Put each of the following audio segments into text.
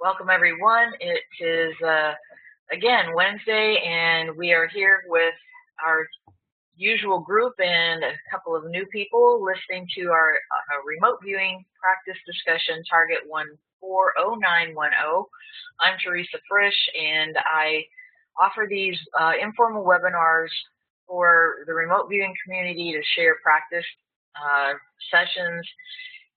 Welcome, everyone. It is, again, Wednesday, and we are here with our usual group and a couple of new people listening to our remote viewing practice discussion, Target 140910. I'm Teresa Frisch, and I offer these informal webinars for the remote viewing community to share practice sessions,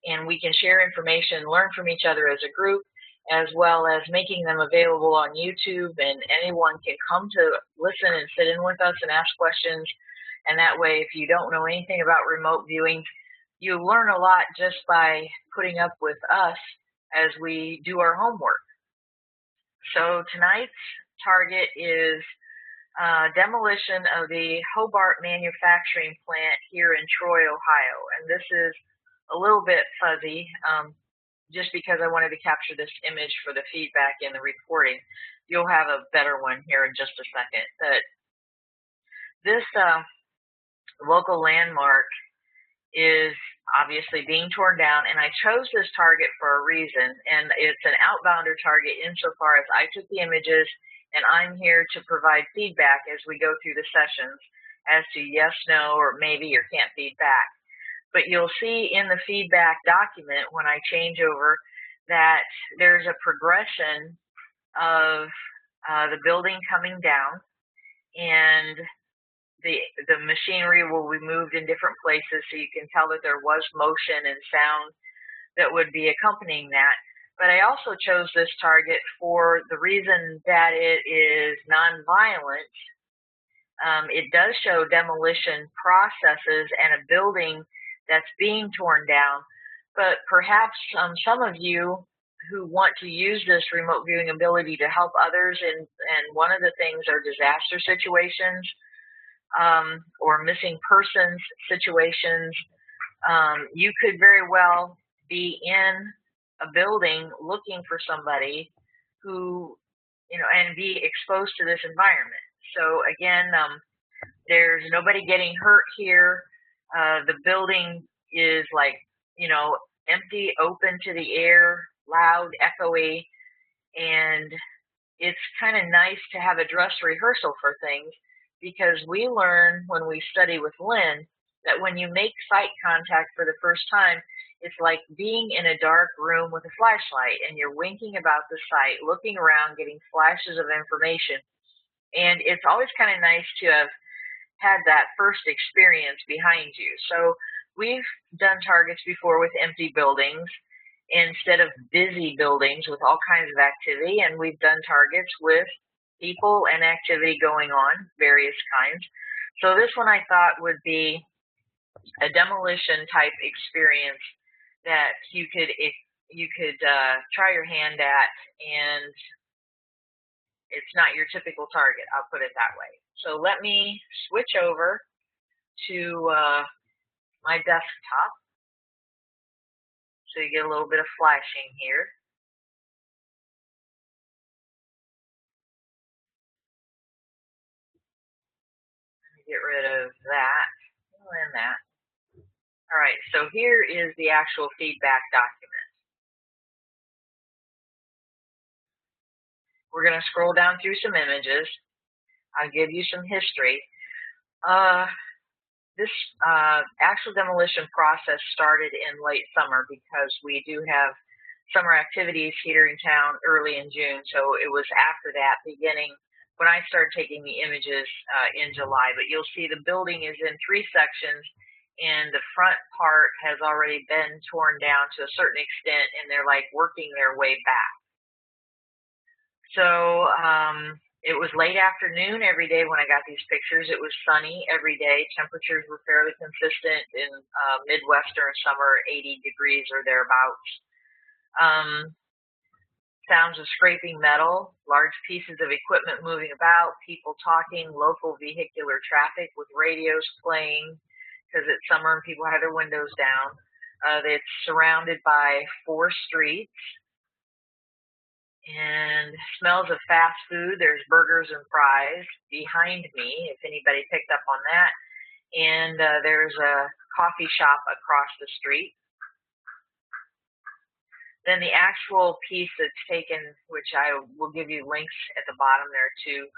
and we can share information, learn from each other as a group, as well as making them available on YouTube, and anyone can come to listen and sit in with us and ask questions. And that way, if you don't know anything about remote viewing, you learn a lot just by putting up with us as we do our homework. So tonight's target is demolition of the Hobart manufacturing plant here in Troy, Ohio. And this is a little bit fuzzy, just because I wanted to capture this image for the feedback in the recording. You'll have a better one here in just a second. But this local landmark is obviously being torn down, and I chose this target for a reason, and it's an outbounder target insofar as I took the images, and I'm here to provide feedback as we go through the sessions as to yes, no, or maybe, or can't feedback. But you'll see in the feedback document when I change over that there's a progression of the building coming down, and the machinery will be moved in different places, so you can tell that there was motion and sound that would be accompanying that. But I also chose this target for the reason that it is nonviolent. It does show demolition processes and a building that's being torn down, but perhaps some of you who want to use this remote viewing ability to help others, and one of the things are disaster situations or missing persons situations. You could very well be in a building looking for somebody who, and be exposed to this environment. So again, there's nobody getting hurt here. The building is like, empty, open to the air, loud, echoey, and it's kind of nice to have a dress rehearsal for things, because we learn when we study with Lynn that when you make sight contact for the first time, it's like being in a dark room with a flashlight, and you're winking about the site, looking around, getting flashes of information. And it's always kind of nice to have had that first experience behind you. So we've done targets before with empty buildings instead of busy buildings with all kinds of activity, and we've done targets with people and activity going on, various kinds. So this one I thought would be a demolition type experience that you could try your hand at, and it's not your typical target, I'll put it that way. So let me switch over to my desktop so you get a little bit of flashing here. Let me get rid of that and that. All right, so here is the actual feedback document. We're going to scroll down through some images. I'll give you some history. This actual demolition process started in late summer, because we do have summer activities here in town early in June. So it was after that, beginning when I started taking the images in July. But you'll see the building is in 3 sections, and the front part has already been torn down to a certain extent, and they're like working their way back. So it was late afternoon every day when I got these pictures. It was sunny every day. Temperatures were fairly consistent in Midwestern summer, 80 degrees or thereabouts. Sounds of scraping metal, large pieces of equipment moving about, people talking, local vehicular traffic with radios playing, because it's summer and people have their windows down. It's surrounded by 4 streets. And smells of fast food. There's burgers and fries behind me, if anybody picked up on that. And there's a coffee shop across the street. Then the actual piece that's taken, which I will give you links at the bottom there too.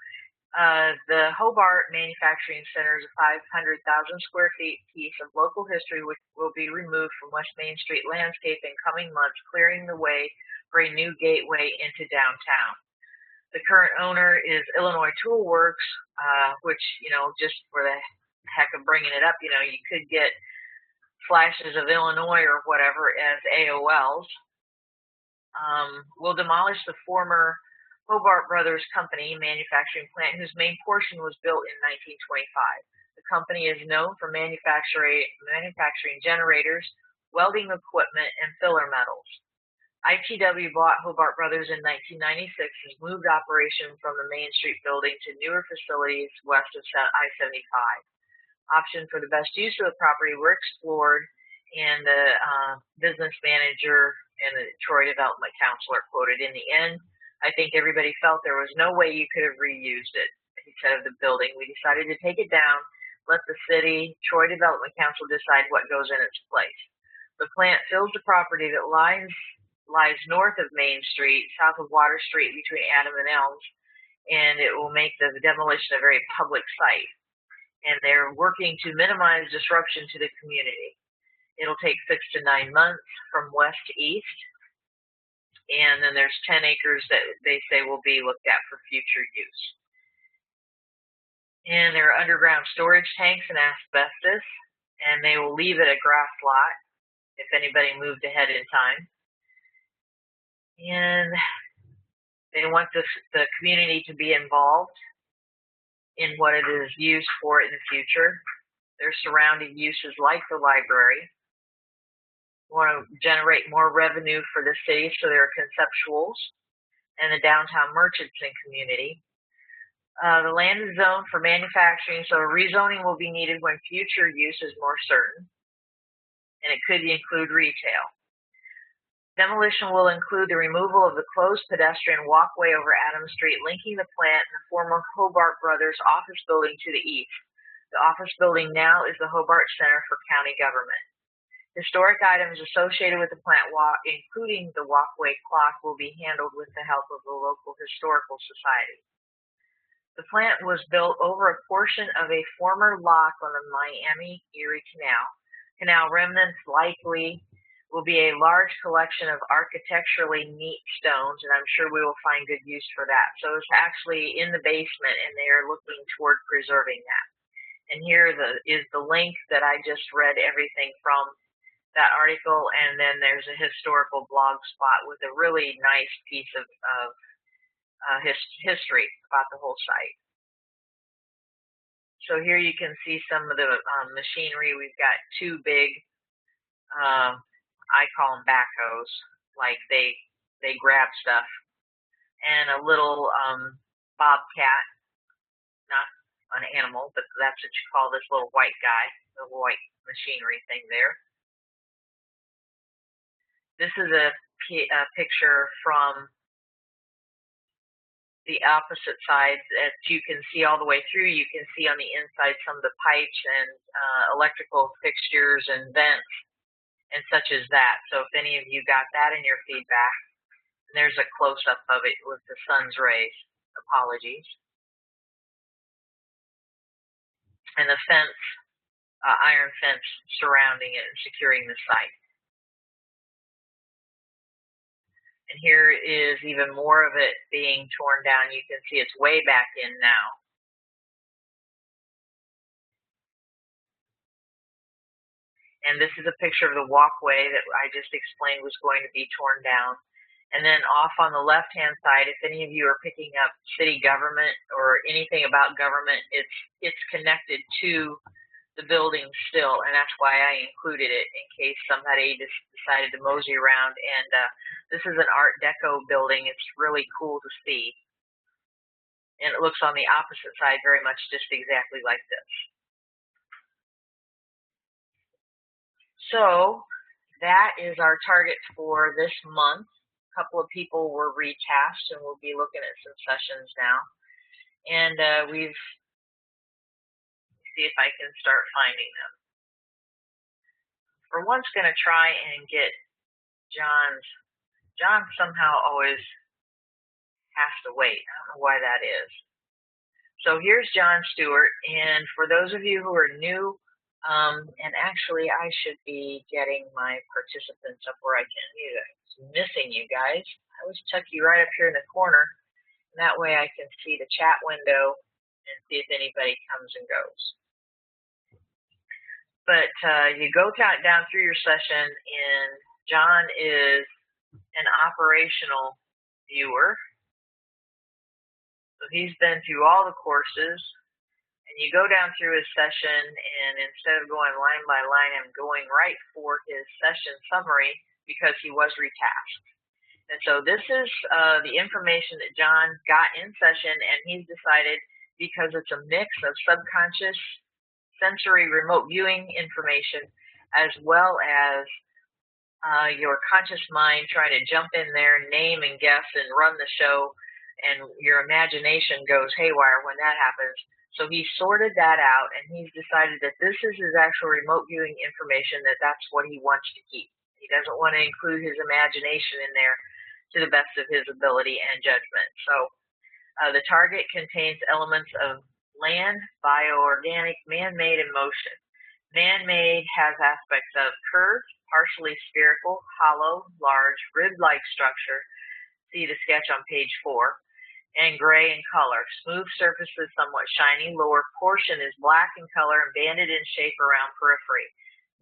The Hobart Manufacturing Center is a 500,000 square feet piece of local history which will be removed from West Main Street landscape in coming months, clearing the way for a new gateway into downtown. The current owner is Illinois Tool Works, which, just for the heck of bringing it up, you could get flashes of Illinois or whatever as AOLs. Will demolish the former Hobart Brothers Company manufacturing plant, whose main portion was built in 1925. The company is known for manufacturing generators, welding equipment, and filler metals. ITW bought Hobart Brothers in 1996 and moved operation from the Main Street building to newer facilities west of I-75. Options for the best use of the property were explored, and the business manager and the Troy Development Council are quoted. In the end, I think everybody felt there was no way you could have reused it, he said of the building. We decided to take it down, let the city, Troy Development Council decide what goes in its place. The plant fills the property that lies north of Main Street, south of Water Street, between Adam and Elms, and it will make the demolition a very public site. And they're working to minimize disruption to the community. It'll take 6 to 9 months from west to east, and then there's 10 acres that they say will be looked at for future use. And there are underground storage tanks and asbestos, and they will leave it a grass lot if anybody moved ahead in time. And they want the community to be involved in what it is used for in the future. Their surrounding uses like the library. Want to generate more revenue for the city, so there are conceptuals and the downtown merchants and community. The land is zoned for manufacturing, so rezoning will be needed when future use is more certain, and it could include retail. Demolition will include the removal of the closed pedestrian walkway over Adams Street, linking the plant and the former Hobart Brothers office building to the east. The office building now is the Hobart Center for County Government. Historic items associated with the plant walk, including the walkway clock, will be handled with the help of the local historical society. The plant was built over a portion of a former lock on the Miami-Erie Canal. Canal remnants likely will be a large collection of architecturally neat stones, and I'm sure we will find good use for that. So it's actually in the basement, and they are looking toward preserving that. And here is the link that I just read everything from that article, and then there's a historical blog spot with a really nice piece of history about the whole site. So here you can see some of the machinery. We've got two big, I call them backhoes, like they grab stuff, and a little bobcat, not an animal, but that's what you call this little white guy, the white machinery thing there. This is a picture from the opposite side. As you can see all the way through, you can see on the inside some of the pipes and electrical fixtures and vents and such as that. So if any of you got that in your feedback, there's a close-up of it with the sun's rays. Apologies. And the fence, iron fence surrounding it and securing the site. And here is even more of it being torn down. You can see it's way back in now. And this is a picture of the walkway that I just explained was going to be torn down. And then off on the left-hand side, if any of you are picking up city government or anything about government, it's connected to the building still, and that's why I included it in case somebody just decided to mosey around. And this is an Art Deco building. It's really cool to see. And it looks on the opposite side very much just exactly like this. So that is our target for this month. A couple of people were retasked, and we'll be looking at some sessions now. And see if I can start finding them. We're once going to try and get John's John somehow always has to wait. I don't know why that is. So here's John Stewart, and for those of you who are new, and actually I should be getting my participants up where I can. I'm missing you guys. I always tuck you right up here in the corner, and that way I can see the chat window and see if anybody comes and goes. But you go down through your session, and John is an operational viewer. So he's been through all the courses, and you go down through his session, and instead of going line by line, I'm going right for his session summary because he was retasked. And so this is the information that John got in session, and he's decided, because it's a mix of subconscious sensory remote viewing information as well as your conscious mind trying to jump in there, name and guess and run the show, and your imagination goes haywire when that happens. So he sorted that out, and he's decided that this is his actual remote viewing information, that's what he wants to keep. He doesn't want to include his imagination in there to the best of his ability and judgment. So the target contains elements of land, bioorganic, man-made, and motion. Man-made has aspects of curved, partially spherical, hollow, large, rib-like structure. See the sketch on page 4. And gray in color. Smooth surfaces, somewhat shiny. Lower portion is black in color and banded in shape around periphery.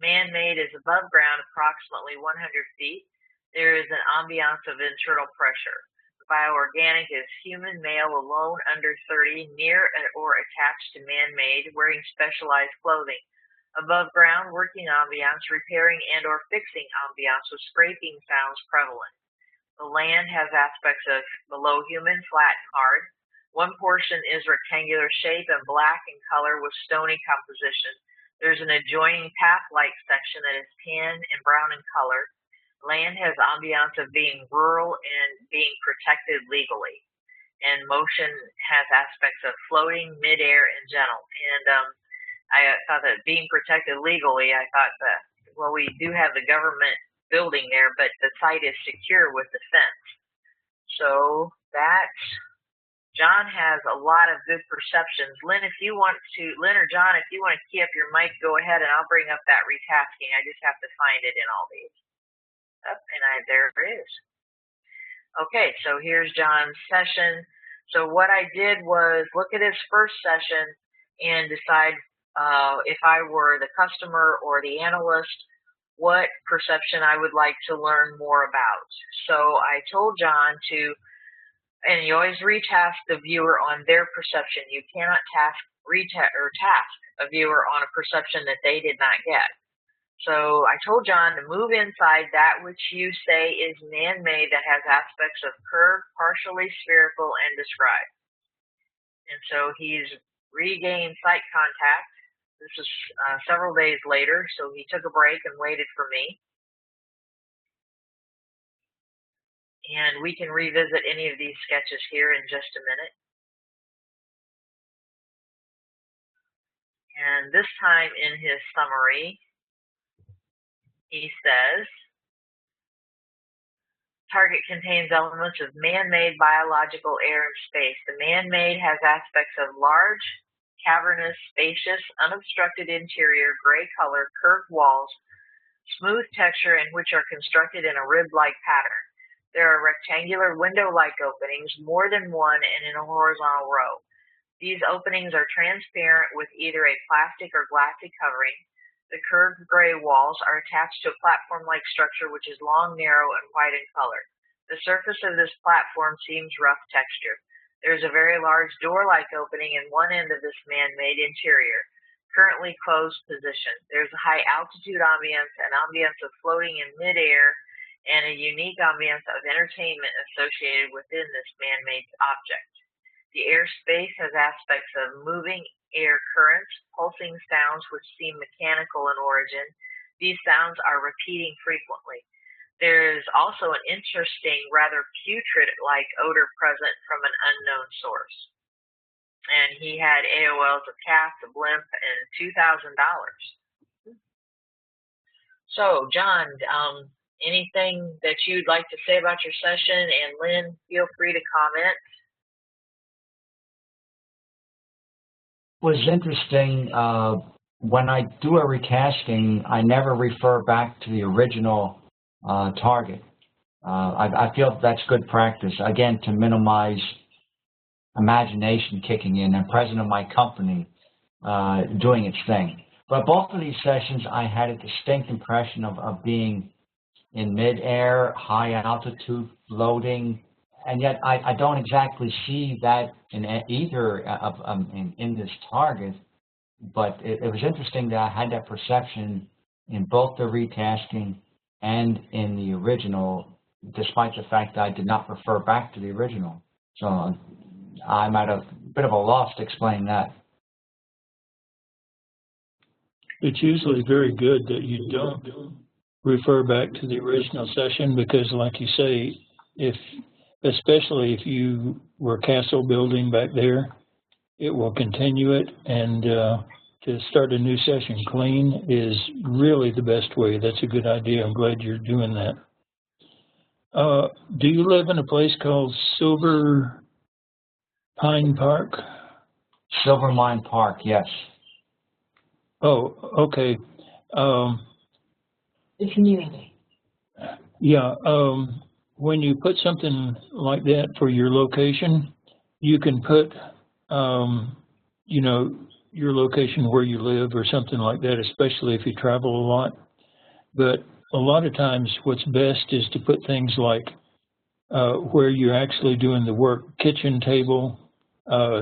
Man-made is above ground, approximately 100 feet. There is an ambiance of internal pressure. Bioorganic is human, male, alone, under 30, near or attached to man-made, wearing specialized clothing. Above ground, working ambiance, repairing and or fixing ambiance with scraping sounds prevalent. The land has aspects of below human, flat and hard. One portion is rectangular shape and black in color with stony composition. There's an adjoining path-like section that is tan and brown in color. Land has ambiance of being rural and being protected legally. And motion has aspects of floating, midair, and gentle. And I thought that being protected legally, I thought that, well, we do have the government building there, but the site is secure with the fence. So John has a lot of good perceptions. Lynn or John, if you want to key up your mic, go ahead, and I'll bring up that retasking. I just have to find it in all these. There it is. Okay, so here's John's session. So what I did was look at his first session and decide if I were the customer or the analyst, what perception I would like to learn more about. So I told John and you always retask the viewer on their perception. You cannot task a viewer on a perception that they did not get. So I told John to move inside that which you say is man-made that has aspects of curved, partially spherical, and described. And so he's regained sight contact. This is several days later, so he took a break and waited for me. And we can revisit any of these sketches here in just a minute. And this time in his summary, he says, target contains elements of man-made biological air and space. The man-made has aspects of large, cavernous, spacious, unobstructed interior, gray color, curved walls, smooth texture, and which are constructed in a rib-like pattern. There are rectangular window-like openings, more than one, and in a horizontal row. These openings are transparent with either a plastic or glassy covering. The curved gray walls are attached to a platform-like structure which is long, narrow, and white in color. The surface of this platform seems rough texture. There is a very large door-like opening in one end of this man-made interior, currently closed position. There's a high altitude ambience, an ambience of floating in midair, and a unique ambience of entertainment associated within this man-made object. The airspace has aspects of moving air currents, pulsing sounds which seem mechanical in origin. These sounds are repeating frequently. There is also an interesting, rather putrid-like odor present from an unknown source. And he had AOLs of cats, a blimp, and $2,000. So, John, anything that you'd like to say about your session? And Lynn, feel free to comment. It was interesting. When I do a retasking, I never refer back to the original target. I feel that's good practice, again, to minimize imagination kicking in and president of my company doing its thing. But both of these sessions, I had a distinct impression of being in midair, high altitude, floating, and yet I don't exactly see that in either in this target. But it was interesting that I had that perception in both the retasking and in the original, despite the fact that I did not refer back to the original. So I'm at a bit of a loss to explain that. It's usually very good that you don't refer back to the original session because, like you say, especially if you were castle building back there, it will continue it, and to start a new session clean is really the best way. That's a good idea. I'm glad you're doing that. Do you live in a place called Silver Pine Park? Silver Mine Park, yes. Oh, okay. The community. Yeah. When you put something like that for your location, you can put, you know, your location where you live or something like that, especially if you travel a lot. But a lot of times what's best is to put things like where you're actually doing the work, kitchen table,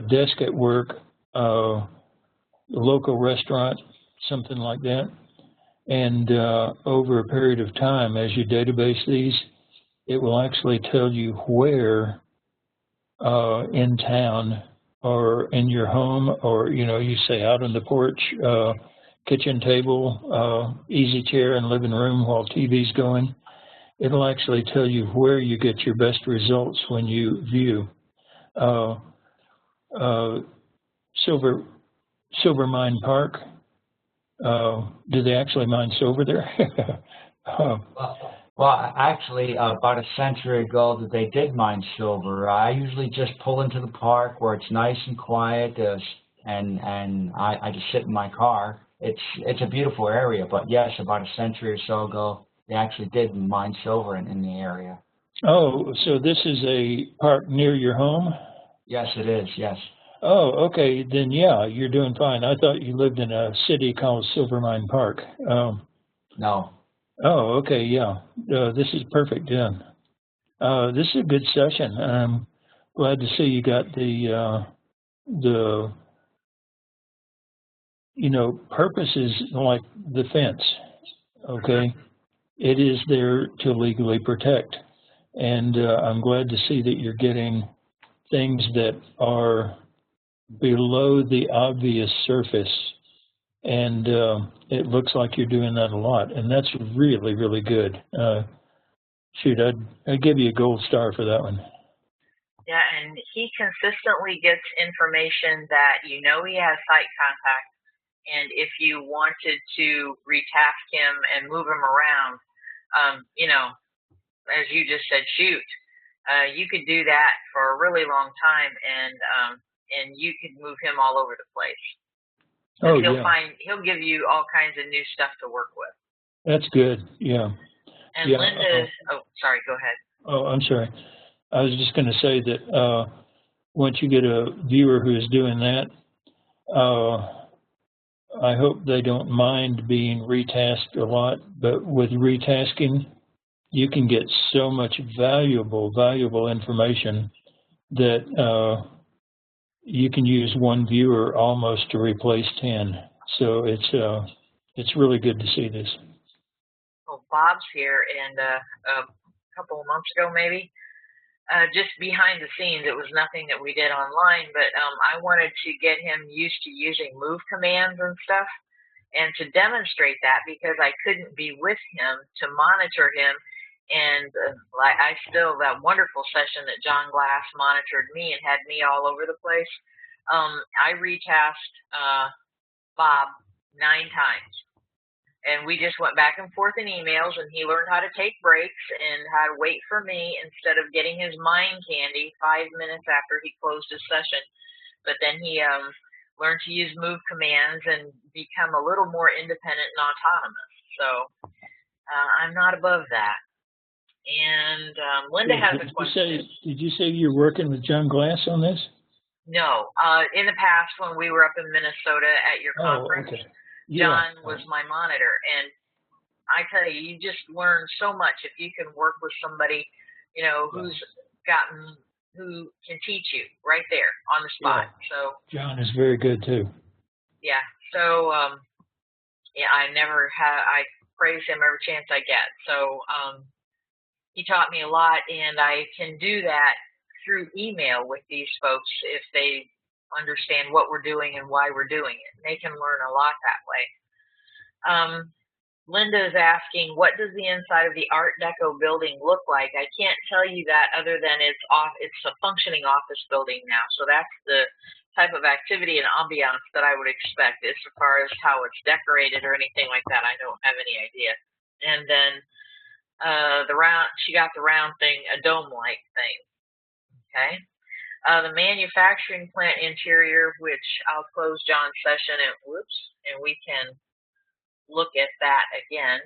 desk at work, local restaurant, something like that. And over a period of time, as you database these, it will actually tell you where in town or in your home, or, you know, you say out on the porch, kitchen table, easy chair in living room while TV's going. It'll actually tell you where you get your best results when you view. Silver Mine Park, do they actually mine silver there? Well, actually, about a century ago, that they did mine silver. I usually just pull into the park where it's nice and quiet, and I just sit in my car. It's a beautiful area, but yes, about a century or so ago, they actually did mine silver in the area. Oh, so this is a park near your home? Yes, it is, yes. Oh, okay, then yeah, you're doing fine. I thought you lived in a city called Silver Mine Park. No. Oh, okay, yeah. This is perfect, yeah. This is a good session. I'm glad to see you got the you know, purpose is like the fence, okay? It is there to legally protect. And I'm glad to see that you're getting things that are below the obvious surface. And it looks like you're doing that a lot. And that's really, really good. Shoot, I'd give you a gold star for that one. Yeah, and he consistently gets information that you know he has site contact, and if you wanted to retask him and move him around, you know, as you just said, shoot, you could do that for a really long time, and you could move him all over the place. Oh, yeah. He'll give you all kinds of new stuff to work with. That's good, yeah. And yeah. Linda, sorry, go ahead. Oh, I'm sorry. I was just going to say that once you get a viewer who is doing that, I hope they don't mind being retasked a lot, but with retasking, you can get so much valuable information that you can use one viewer almost to replace 10. So it's really good to see this. Well, Bob's here, and a couple of months ago, maybe, just behind the scenes, it was nothing that we did online, but I wanted to get him used to using move commands and stuff, and to demonstrate that, because I couldn't be with him to monitor him. And I still, that wonderful session that John Glass monitored me and had me all over the place, I retasked Bob 9 times. And we just went back and forth in emails, and he learned how to take breaks and how to wait for me instead of getting his mind candy 5 minutes after he closed his session. But then he learned to use move commands and become a little more independent and autonomous. So I'm not above that. And Linda has a question. Did you say you're working with John Glass on this? No. In the past, when we were up in Minnesota at your conference, okay. John was my monitor. And I tell you, you just learn so much if you can work with somebody, you know, who can teach you right there on the spot. Yeah. So John is very good too. Yeah. So yeah, I praise him every chance I get. So he taught me a lot, and I can do that through email with these folks if they understand what we're doing and why we're doing it. They can learn a lot that way. Linda is asking, what does the inside of the Art Deco building look like? I can't tell you that other than it's a functioning office building now. So that's the type of activity and ambiance that I would expect. As far as how it's decorated or anything like that, I don't have any idea. And then she got the round thing, a dome-like thing. Okay. The manufacturing plant interior, which I'll close John's session and we can look at that again.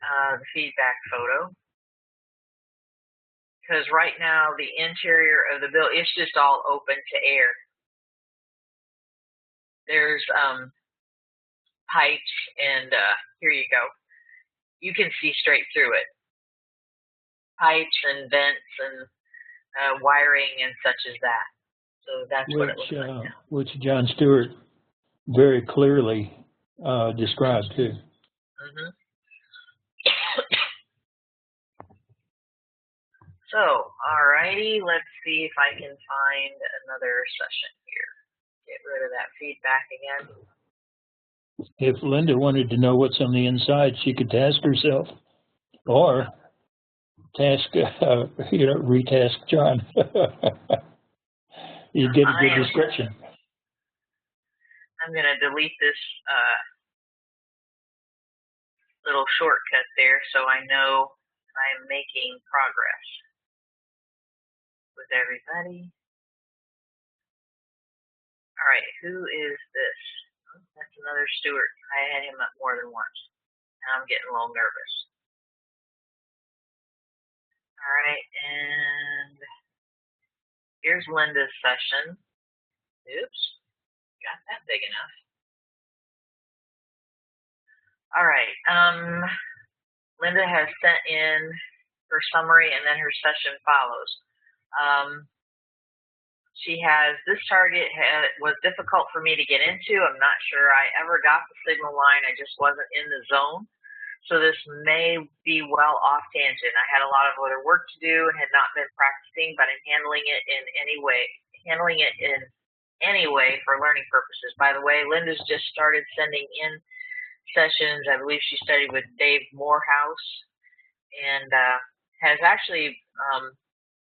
The feedback photo. Because right now the interior of the building, it's just all open to air. There's pipes, and here you go. You can see straight through it. Pipes and vents and wiring and such as that. So that's what it looks like now. Which John Stewart very clearly described too. Mm-hmm. So, alrighty, let's see if I can find another session here. Get rid of that feedback again. If Linda wanted to know what's on the inside, she could task herself, or retask John. You get a good description. I'm going to delete this little shortcut there so I know I'm making progress with everybody. All right, who is this? Oh, that's another Stewart. I had him up more than once. Now I'm getting a little nervous. All right, and here's Linda's session. Oops, got that big enough. All right, Linda has sent in her summary, and then her session follows. She has, this target was difficult for me to get into. I'm not sure I ever got the signal line. I just wasn't in the zone. So this may be well off tangent. I had a lot of other work to do and had not been practicing, but I'm handling it in any way for learning purposes. By the way, Linda's just started sending in sessions. I believe she studied with Dave Morehouse and has actually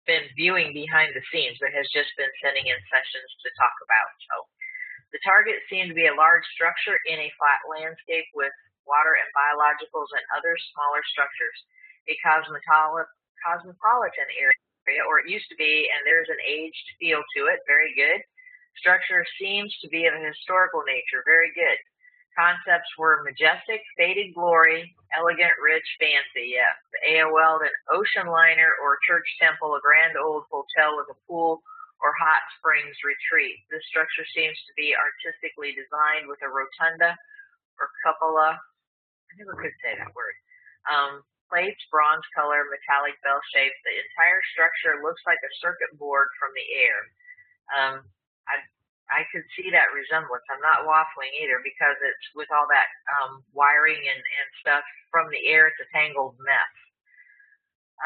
been viewing behind the scenes, but has just been sending in sessions to talk about. So the target seemed to be a large structure in a flat landscape with water and biologicals and other smaller structures. A cosmopolitan area, or it used to be, and there's an aged feel to it. Very good. Structure seems to be of a historical nature. Very good. Concepts were majestic, faded glory, elegant, rich, fancy. Yes. AOL, an ocean liner or church temple, a grand old hotel with a pool or hot springs retreat. This structure seems to be artistically designed with a rotunda or cupola. I never could say that word. Plates, bronze color, metallic bell shape. The entire structure looks like a circuit board from the air. I could see that resemblance. I'm not waffling either because it's with all that wiring and stuff from the air. It's a tangled mess.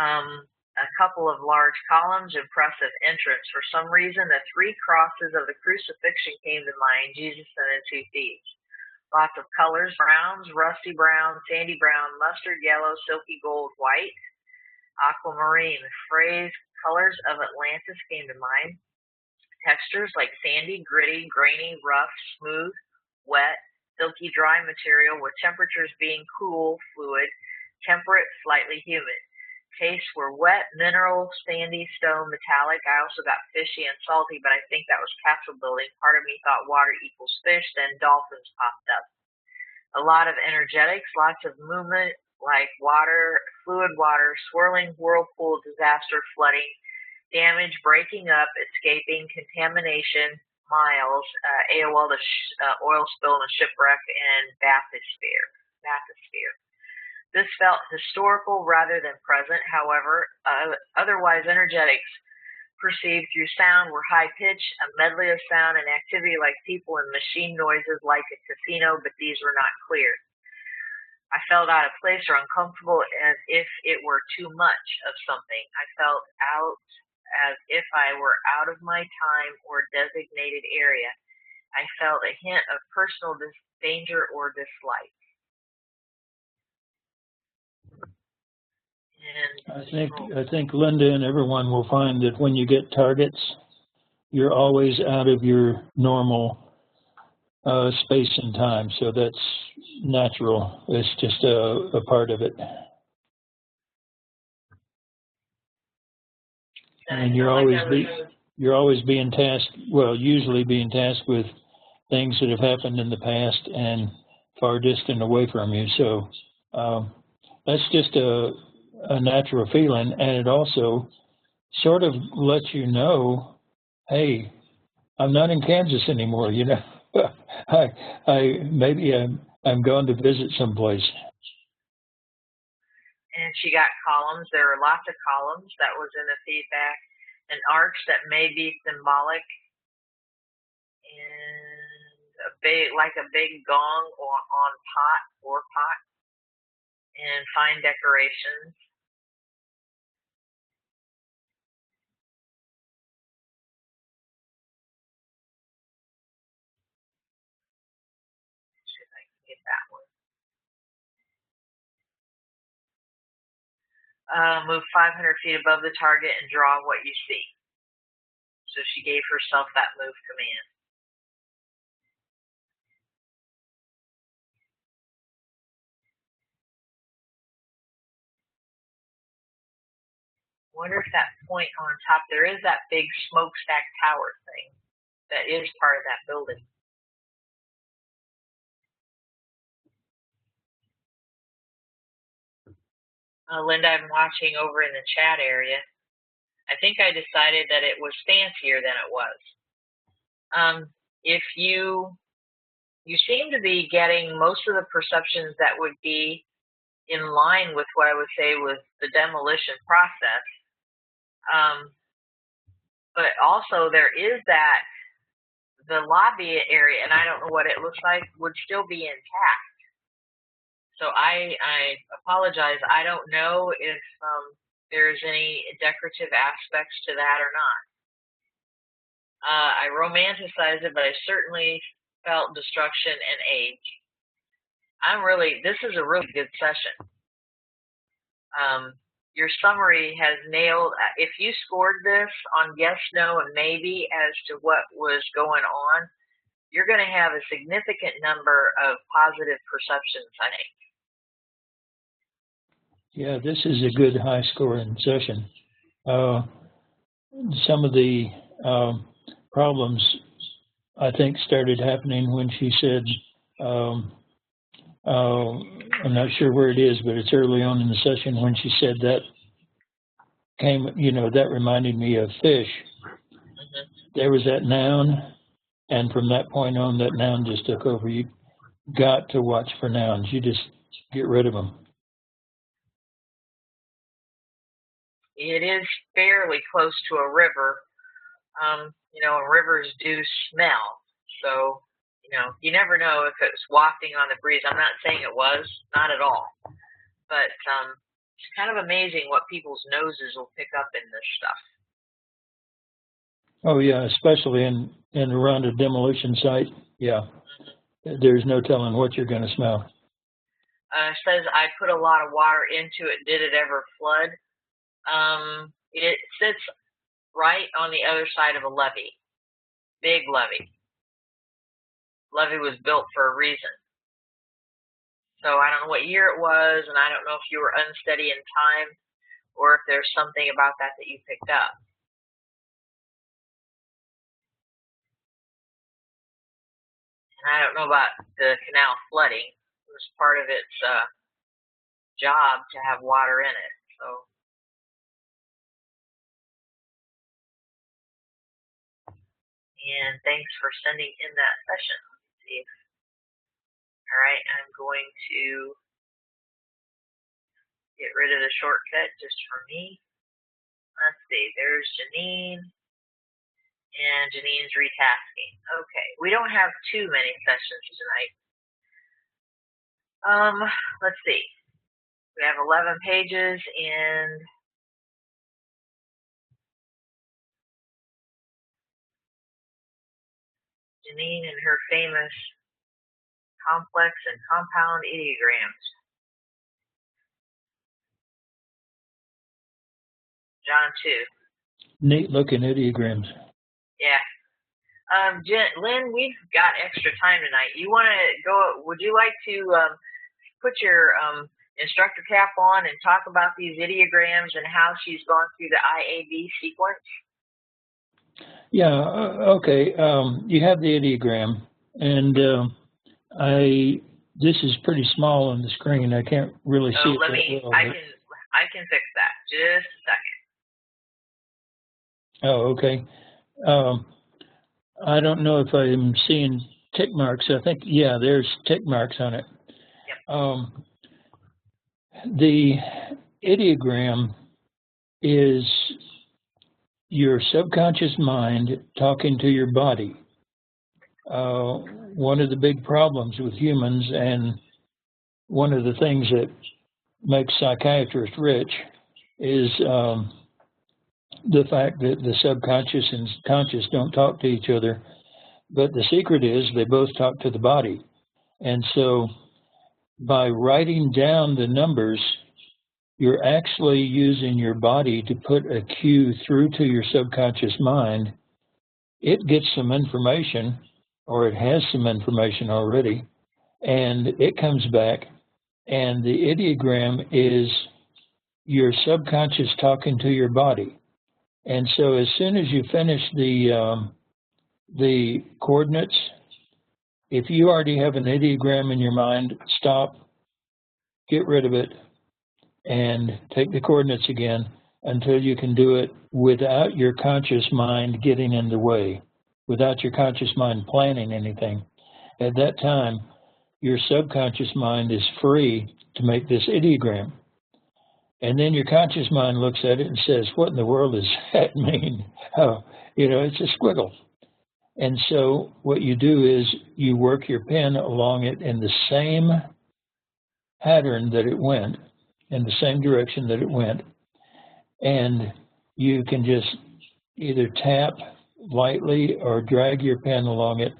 A couple of large columns, impressive entrance. For some reason, the three crosses of the crucifixion came to mind, Jesus and the two thieves. Lots of colors, browns, rusty brown, sandy brown, mustard yellow, silky gold, white, aquamarine. The phrase colors of Atlantis came to mind. Textures like sandy, gritty, grainy, rough, smooth, wet, silky dry material with temperatures being cool, fluid, temperate, slightly humid. Tastes were wet, mineral, sandy, stone, metallic. I also got fishy and salty, but I think that was castle building. Part of me thought water equals fish, then dolphins popped up. A lot of energetics, lots of movement, like water, fluid water, swirling whirlpool, disaster, flooding, damage, breaking up, escaping, contamination, miles, AOL, the oil spill and the shipwreck, and bathysphere. This felt historical rather than present. However, otherwise energetics perceived through sound were high-pitched, a medley of sound and activity like people and machine noises like a casino, but these were not clear. I felt out of place or uncomfortable as if it were too much of something. I felt out as if I were out of my time or designated area. I felt a hint of personal danger or dislike. I think Linda and everyone will find that when you get targets, you're always out of your normal space and time. So that's natural. It's just a part of it. And you're always being tasked. Well, usually being tasked with things that have happened in the past and far distant away from you. So that's just a natural feeling, and it also sort of lets you know, hey, I'm not in Kansas anymore. You know, I'm going to visit someplace. And she got columns. There were lots of columns that was in the feedback. An arch that may be symbolic, and a big gong on pot, and fine decorations. See if I can get that one. Move 500 feet above the target and draw what you see. So she gave herself that move command. Wonder if that point on top, there is that big smokestack tower thing that is part of that building. Linda, I'm watching over in the chat area. I think I decided that it was fancier than it was. If you seem to be getting most of the perceptions that would be in line with what I would say was the demolition process. But also there is that the lobby area, and I don't know what it looks like, would still be intact. So I apologize. I don't know if there's any decorative aspects to that or not. I romanticized it, but I certainly felt destruction and age. This is a really good session. Your summary has nailed, if you scored this on yes, no, and maybe as to what was going on, you're going to have a significant number of positive perceptions, I think. Yeah, this is a good high scoring session. Some of the problems, I think, started happening when she said, I'm not sure where it is, but it's early on in the session when she said that that reminded me of fish. Mm-hmm. There was that noun, and from that point on, that noun just took over. You got to watch for nouns. You just get rid of them. It is fairly close to a river. Rivers do smell. So, you never know if it's wafting on the breeze. I'm not saying it was, not at all. But it's kind of amazing what people's noses will pick up in this stuff. Oh, yeah, especially in around a demolition site. Yeah, there's no telling what you're going to smell. It says, I put a lot of water into it. Did it ever flood? It sits right on the other side of a levee. Big levee. Levee was built for a reason. So I don't know what year it was, and I don't know if you were unsteady in time or if there's something about that that you picked up. And I don't know about the canal flooding. It was part of its job to have water in it. So, and thanks for sending in that session. Let's see. All right, I'm going to get rid of the shortcut just for me. Let's see, there's Janine, and Janine's retasking. Okay, we don't have too many sessions tonight. Let's see. We have 11 pages, and Janine and her famous complex and compound ideograms. John 2. Neat looking ideograms. Yeah. Lynn, we've got extra time tonight. You want to go? Would you like to put your instructor cap on and talk about these ideograms and how she's gone through the IAB sequence? Yeah. Okay. You have the ideogram, and this is pretty small on the screen. I can't really see it that well. I can fix that. Just a second. Oh, okay. I don't know if I'm seeing tick marks. I think, yeah, there's tick marks on it. Yep. The ideogram is your subconscious mind talking to your body. One of the big problems with humans, and one of the things that makes psychiatrists rich, is the fact that the subconscious and conscious don't talk to each other, but the secret is they both talk to the body. And so by writing down the numbers, you're actually using your body to put a cue through to your subconscious mind. It gets some information, or it has some information already, and it comes back, and the ideogram is your subconscious talking to your body. And so as soon as you finish the coordinates, if you already have an ideogram in your mind, stop, get rid of it, and take the coordinates again until you can do it without your conscious mind getting in the way, without your conscious mind planning anything. At that time, your subconscious mind is free to make this ideogram. And then your conscious mind looks at it and says, what in the world does that mean? Oh, it's a squiggle. And so what you do is you work your pen along it in the same pattern that it went, in the same direction that it went. And you can just either tap lightly or drag your pen along it.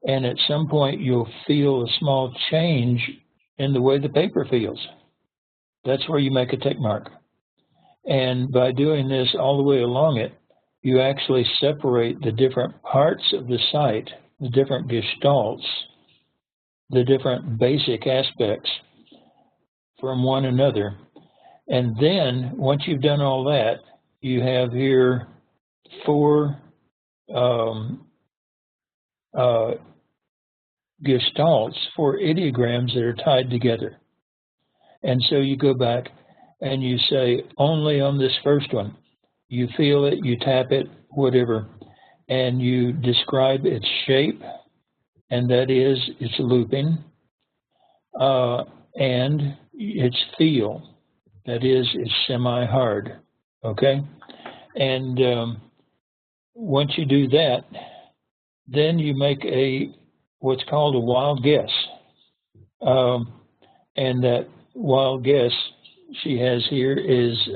And at some point, you'll feel a small change in the way the paper feels. That's where you make a tick mark. And by doing this all the way along it, you actually separate the different parts of the site, the different gestalts, the different basic aspects from one another. And then, once you've done all that, you have here 4 gestalts, 4 ideograms that are tied together. And so you go back and you say, only on this first one. You feel it, you tap it, whatever, and you describe its shape, and that is its looping, and its feel, that is it's semi-hard, okay? And once you do that, then you make what's called a wild guess. And that wild guess she has here is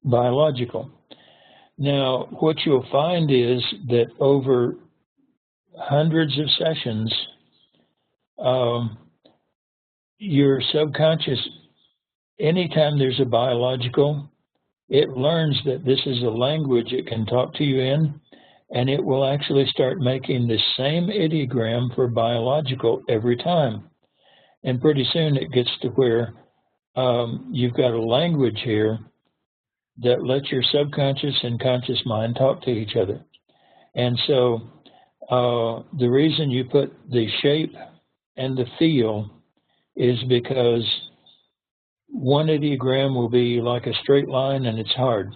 biological. Now, what you'll find is that over hundreds of sessions, your subconscious, anytime there's a biological, it learns that this is a language it can talk to you in, and it will actually start making the same ideogram for biological every time. And pretty soon it gets to where you've got a language here that lets your subconscious and conscious mind talk to each other. And so the reason you put the shape and the feel is because one ideogram will be like a straight line and it's hard.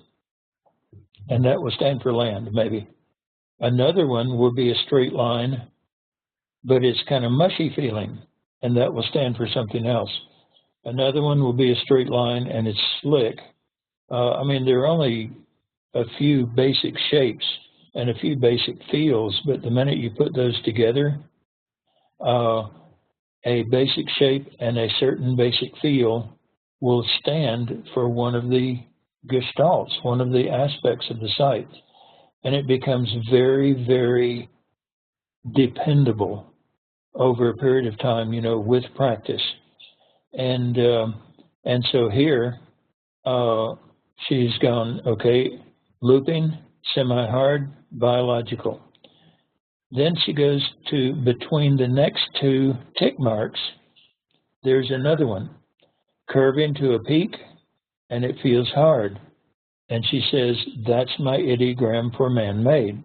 And that will stand for land, maybe. Another one will be a straight line, but it's kind of mushy feeling, and that will stand for something else. Another one will be a straight line and it's slick. I mean, there are only a few basic shapes and a few basic feels, but the minute you put those together, a basic shape and a certain basic feel will stand for one of the gestalts, one of the aspects of the site. And it becomes very, very dependable over a period of time, you know, with practice. And so here, she's gone, okay, looping, semi-hard, biological. Then she goes to between the next two tick marks, there's another one, curving to a peak, and it feels hard. And she says, that's my ideogram for man-made.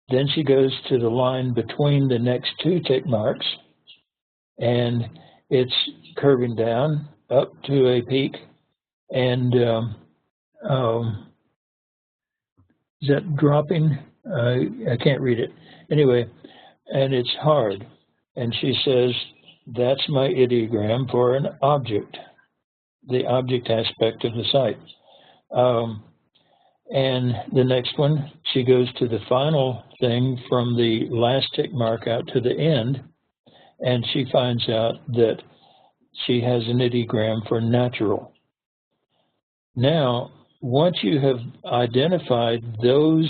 Then she goes to the line between the next two tick marks, and it's curving down up to a peak, and is that dropping? I can't read it. Anyway, and it's hard. And she says, that's my ideogram for an object, the object aspect of the site. And the next one, she goes to the final thing from the last tick mark out to the end, and she finds out that she has an ideogram for natural. Now, once you have identified those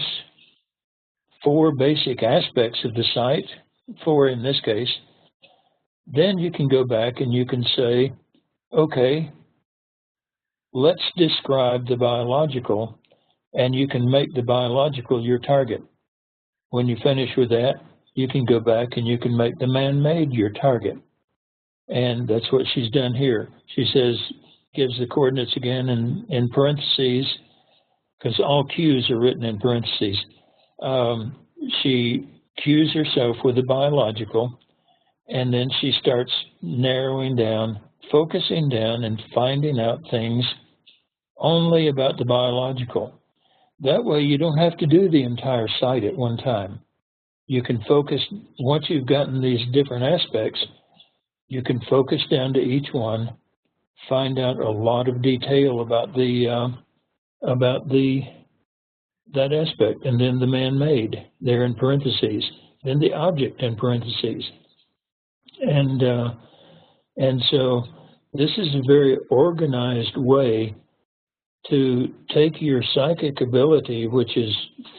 four basic aspects of the site, four in this case, then you can go back and you can say, okay, let's describe the biological, and you can make the biological your target. When you finish with that, you can go back and you can make the man-made your target. And that's what she's done here. She says, gives the coordinates again in parentheses, because all Q's are written in parentheses. She cues herself with the biological, and then she starts narrowing down, focusing down, and finding out things only about the biological. That way you don't have to do the entire site at one time. You can focus, once you've gotten these different aspects, you can focus down to each one, find out a lot of detail about that aspect, and then the man-made there in parentheses, then the object in parentheses. And so this is a very organized way to take your psychic ability, which is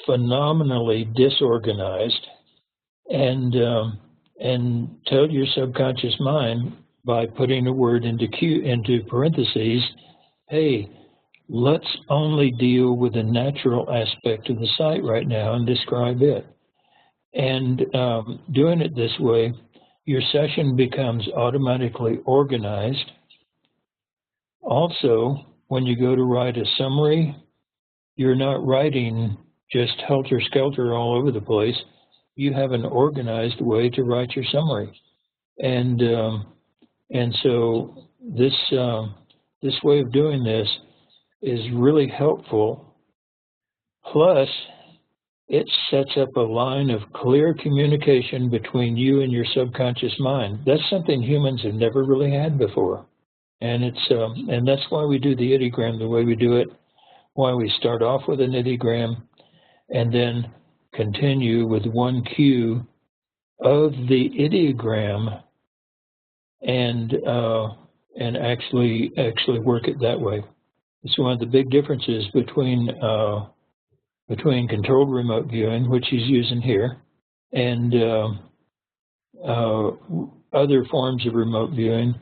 phenomenally disorganized, and tell your subconscious mind by putting a word into parentheses, hey, let's only deal with the natural aspect of the site right now and describe it. And doing it this way, your session becomes automatically organized. Also, when you go to write a summary, you're not writing just helter-skelter all over the place. You have an organized way to write your summary. And so this way of doing this is really helpful. Plus, it sets up a line of clear communication between you and your subconscious mind. That's something humans have never really had before. And and that's why we do the ideogram the way we do it, why we start off with an ideogram and then continue with one cue of the ideogram and actually work it that way. It's one of the big differences between controlled remote viewing, which he's using here, and other forms of remote viewing.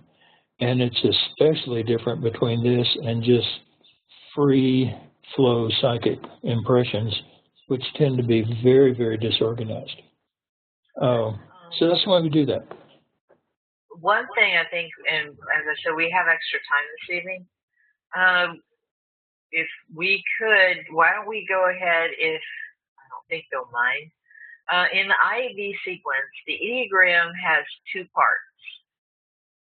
And it's especially different between this and just free flow psychic impressions, which tend to be very, very disorganized. So that's why we do that. one thing I think, and as I said, we have extra time this evening. If we could, why don't we go ahead, if I don't think they'll mind. In the IAB sequence, the ideogram has two parts.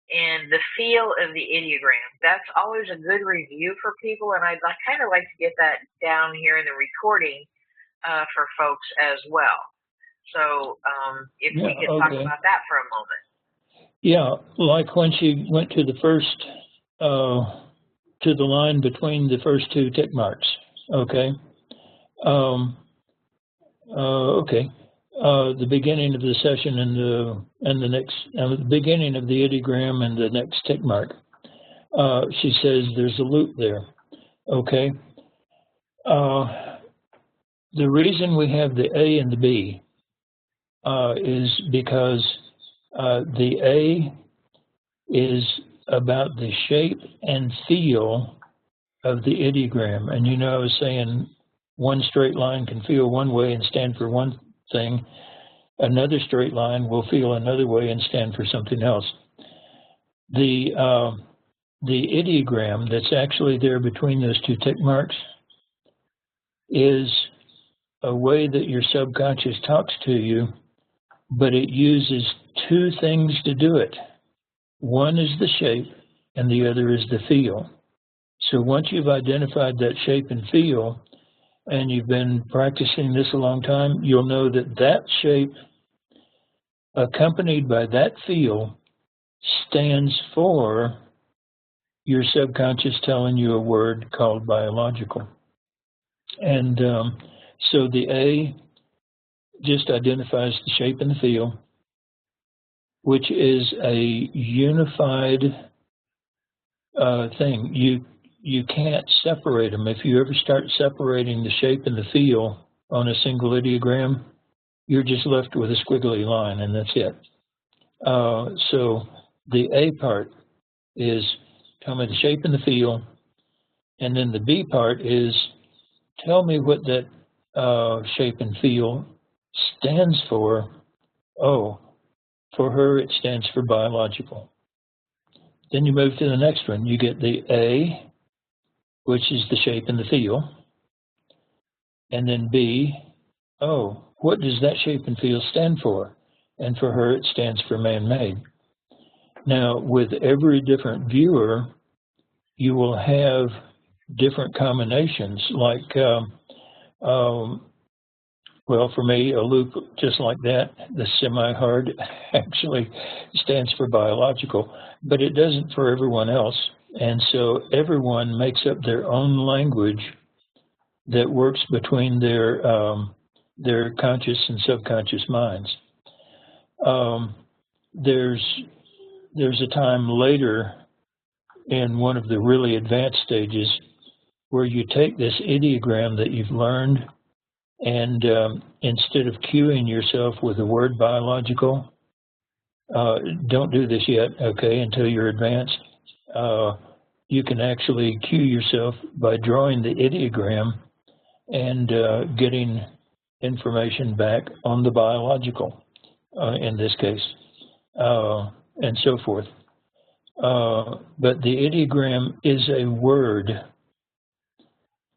And the feel of the ideogram, that's always a good review for people, and I'd kind of like to get that down here in the recording for folks as well. So if we could talk about that for a moment. Yeah, like when she went to the first, to the line between the first two tick marks, okay? Okay. The beginning of the session and the next, the beginning of the ideogram and the next tick mark. She says there's a loop there, okay? The reason we have the A and the B is because the A is about the shape and feel of the ideogram. And you know, I was saying one straight line can feel one way and stand for one thing. Another straight line will feel another way and stand for something else. The ideogram that's actually there between those two tick marks is a way that your subconscious talks to you, but it uses two things to do it. One is the shape and the other is the feel. So once you've identified that shape and feel, and you've been practicing this a long time, you'll know that that shape accompanied by that feel stands for your subconscious telling you a word called biological. And so the A just identifies the shape and the feel, which is a unified thing. You can't separate them. If you ever start separating the shape and the feel on a single ideogram, you're just left with a squiggly line, and that's it. So the A part is tell me the shape and the feel, and then the B part is tell me what that shape and feel stands for. Oh, for her it stands for biological. Then you move to the next one. You get the A, which is the shape and the feel, and then B, oh, what does that shape and feel stand for? And for her, it stands for man-made. Now, with every different viewer, you will have different combinations. Like, well, for me, a loop just like that, the semi-hard, actually stands for biological, but it doesn't for everyone else. And so everyone makes up their own language that works between their conscious and subconscious minds. There's a time later in one of the really advanced stages where you take this ideogram that you've learned and instead of cueing yourself with the word biological, don't do this yet, okay, until you're advanced. You can actually cue yourself by drawing the ideogram and getting information back on the biological, in this case, and so forth. But the ideogram is a word,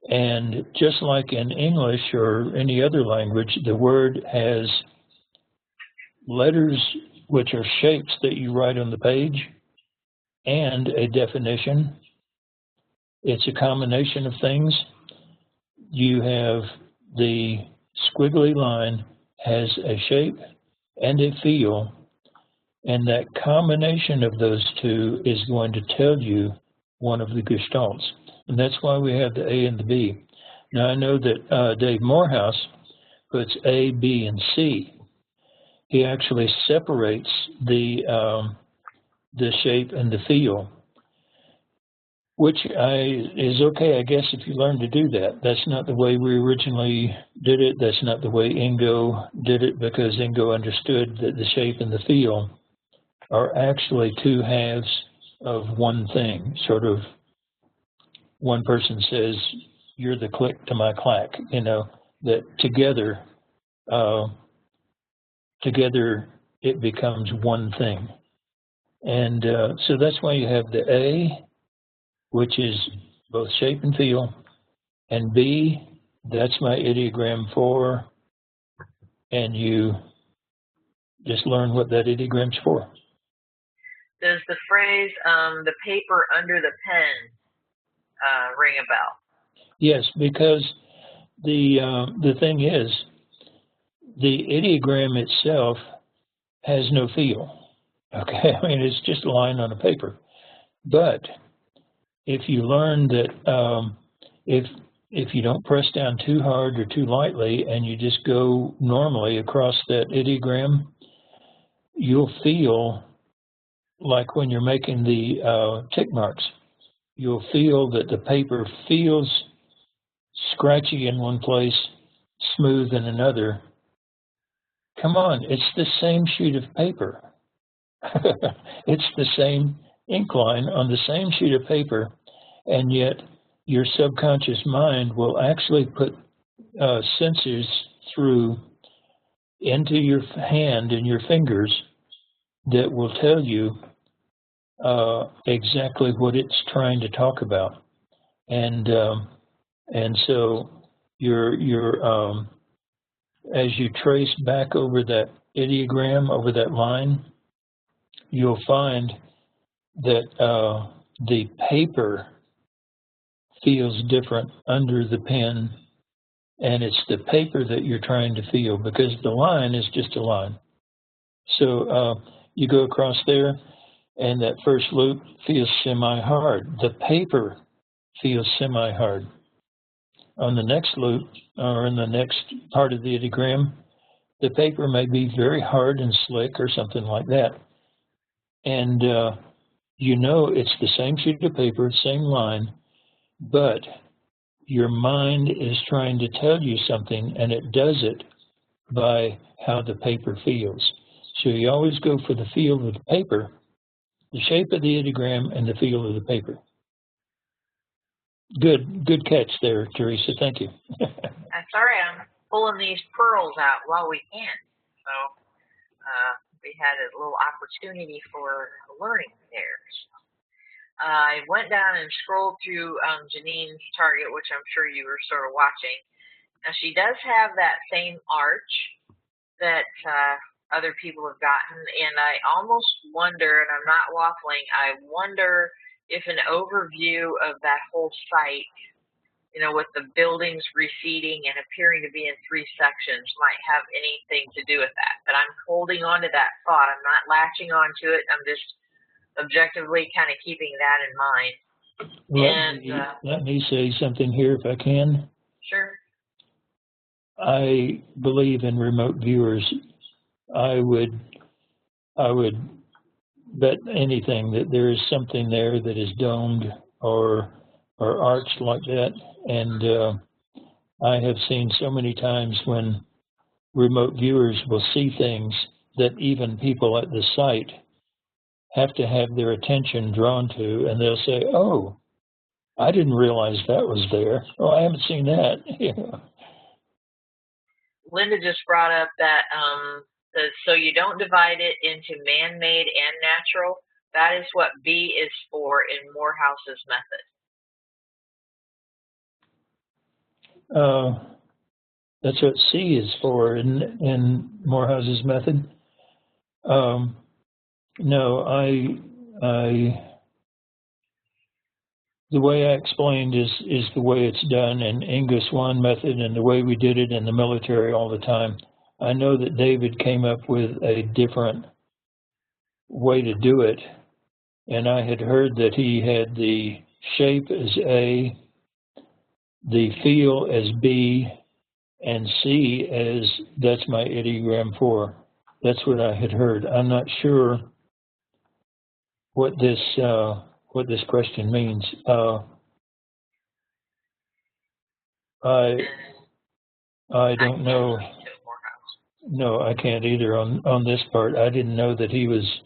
and just like in English or any other language, the word has letters which are shapes that you write on the page and a definition. It's a combination of things. You have the squiggly line has a shape and a feel, and that combination of those two is going to tell you one of the gestalts. And that's why we have the A and the B. Now, I know that Dave Morehouse puts A, B, and C. He actually separates the shape and the feel, which is okay, I guess, if you learn to do that. That's not the way we originally did it. That's not the way Ingo did it, because Ingo understood that the shape and the feel are actually two halves of one thing. Sort of, one person says, you're the click to my clack, you know, that together it becomes one thing. And so that's why you have the A, which is both shape and feel, and B, that's my ideogram 4, and you just learn what that ideogram's for. Does the phrase "the paper under the pen" ring a bell? Yes, because the thing is, the ideogram itself has no feel. Okay, I mean it's just a line on a paper. But if you learn that if you don't press down too hard or too lightly, and you just go normally across that ideogram, you'll feel like when you're making the tick marks, you'll feel that the paper feels scratchy in one place, smooth in another. Come on, it's the same sheet of paper. It's the same ink line on the same sheet of paper, and yet your subconscious mind will actually put sensors through into your hand and your fingers that will tell you exactly what it's trying to talk about, and so your as you trace back over that ideogram, over that line, you'll find that the paper feels different under the pen, and it's the paper that you're trying to feel, because the line is just a line. So you go across there, and that first loop feels semi-hard. The paper feels semi-hard. On the next loop, or in the next part of the ideogram, the paper may be very hard and slick or something like that. And you know it's the same sheet of paper, same line, but your mind is trying to tell you something, and it does it by how the paper feels. So you always go for the feel of the paper, the shape of the ideogram, and the feel of the paper. Good catch there, Teresa. Thank you. Sorry, I'm pulling these pearls out while we can. So we had a little opportunity for learning there. I went down and scrolled through Janine's target, which I'm sure you were sort of watching. Now, she does have that same arch that other people have gotten, and I almost wonder, and I'm not waffling, I wonder if an overview of that whole site, you know, with the buildings receding and appearing to be in 3 sections, might have anything to do with that. But I'm holding on to that thought. I'm not latching on to it. I'm just objectively kind of keeping that in mind. Let me say something here if I can. Sure. I believe in remote viewers. I would bet anything that there is something there that is domed or arched like that. And I have seen so many times when remote viewers will see things that even people at the site have to have their attention drawn to, and they'll say, "Oh, I didn't realize that was there. Oh, I haven't seen that." Yeah. Linda just brought up that so you don't divide it into man-made and natural. That is what B is for in Morehouse's method. That's what C is for in Morehouse's method. No, the way I explained is the way it's done in Angus 1 method and the way we did it in the military all the time. I know that David came up with a different way to do it, and I had heard that he had the shape as A, the feel as B, and C as that's my ideogram 4. That's what I had heard. I'm not sure what this question means. I don't know. No, I can't either on this part. I didn't know that he was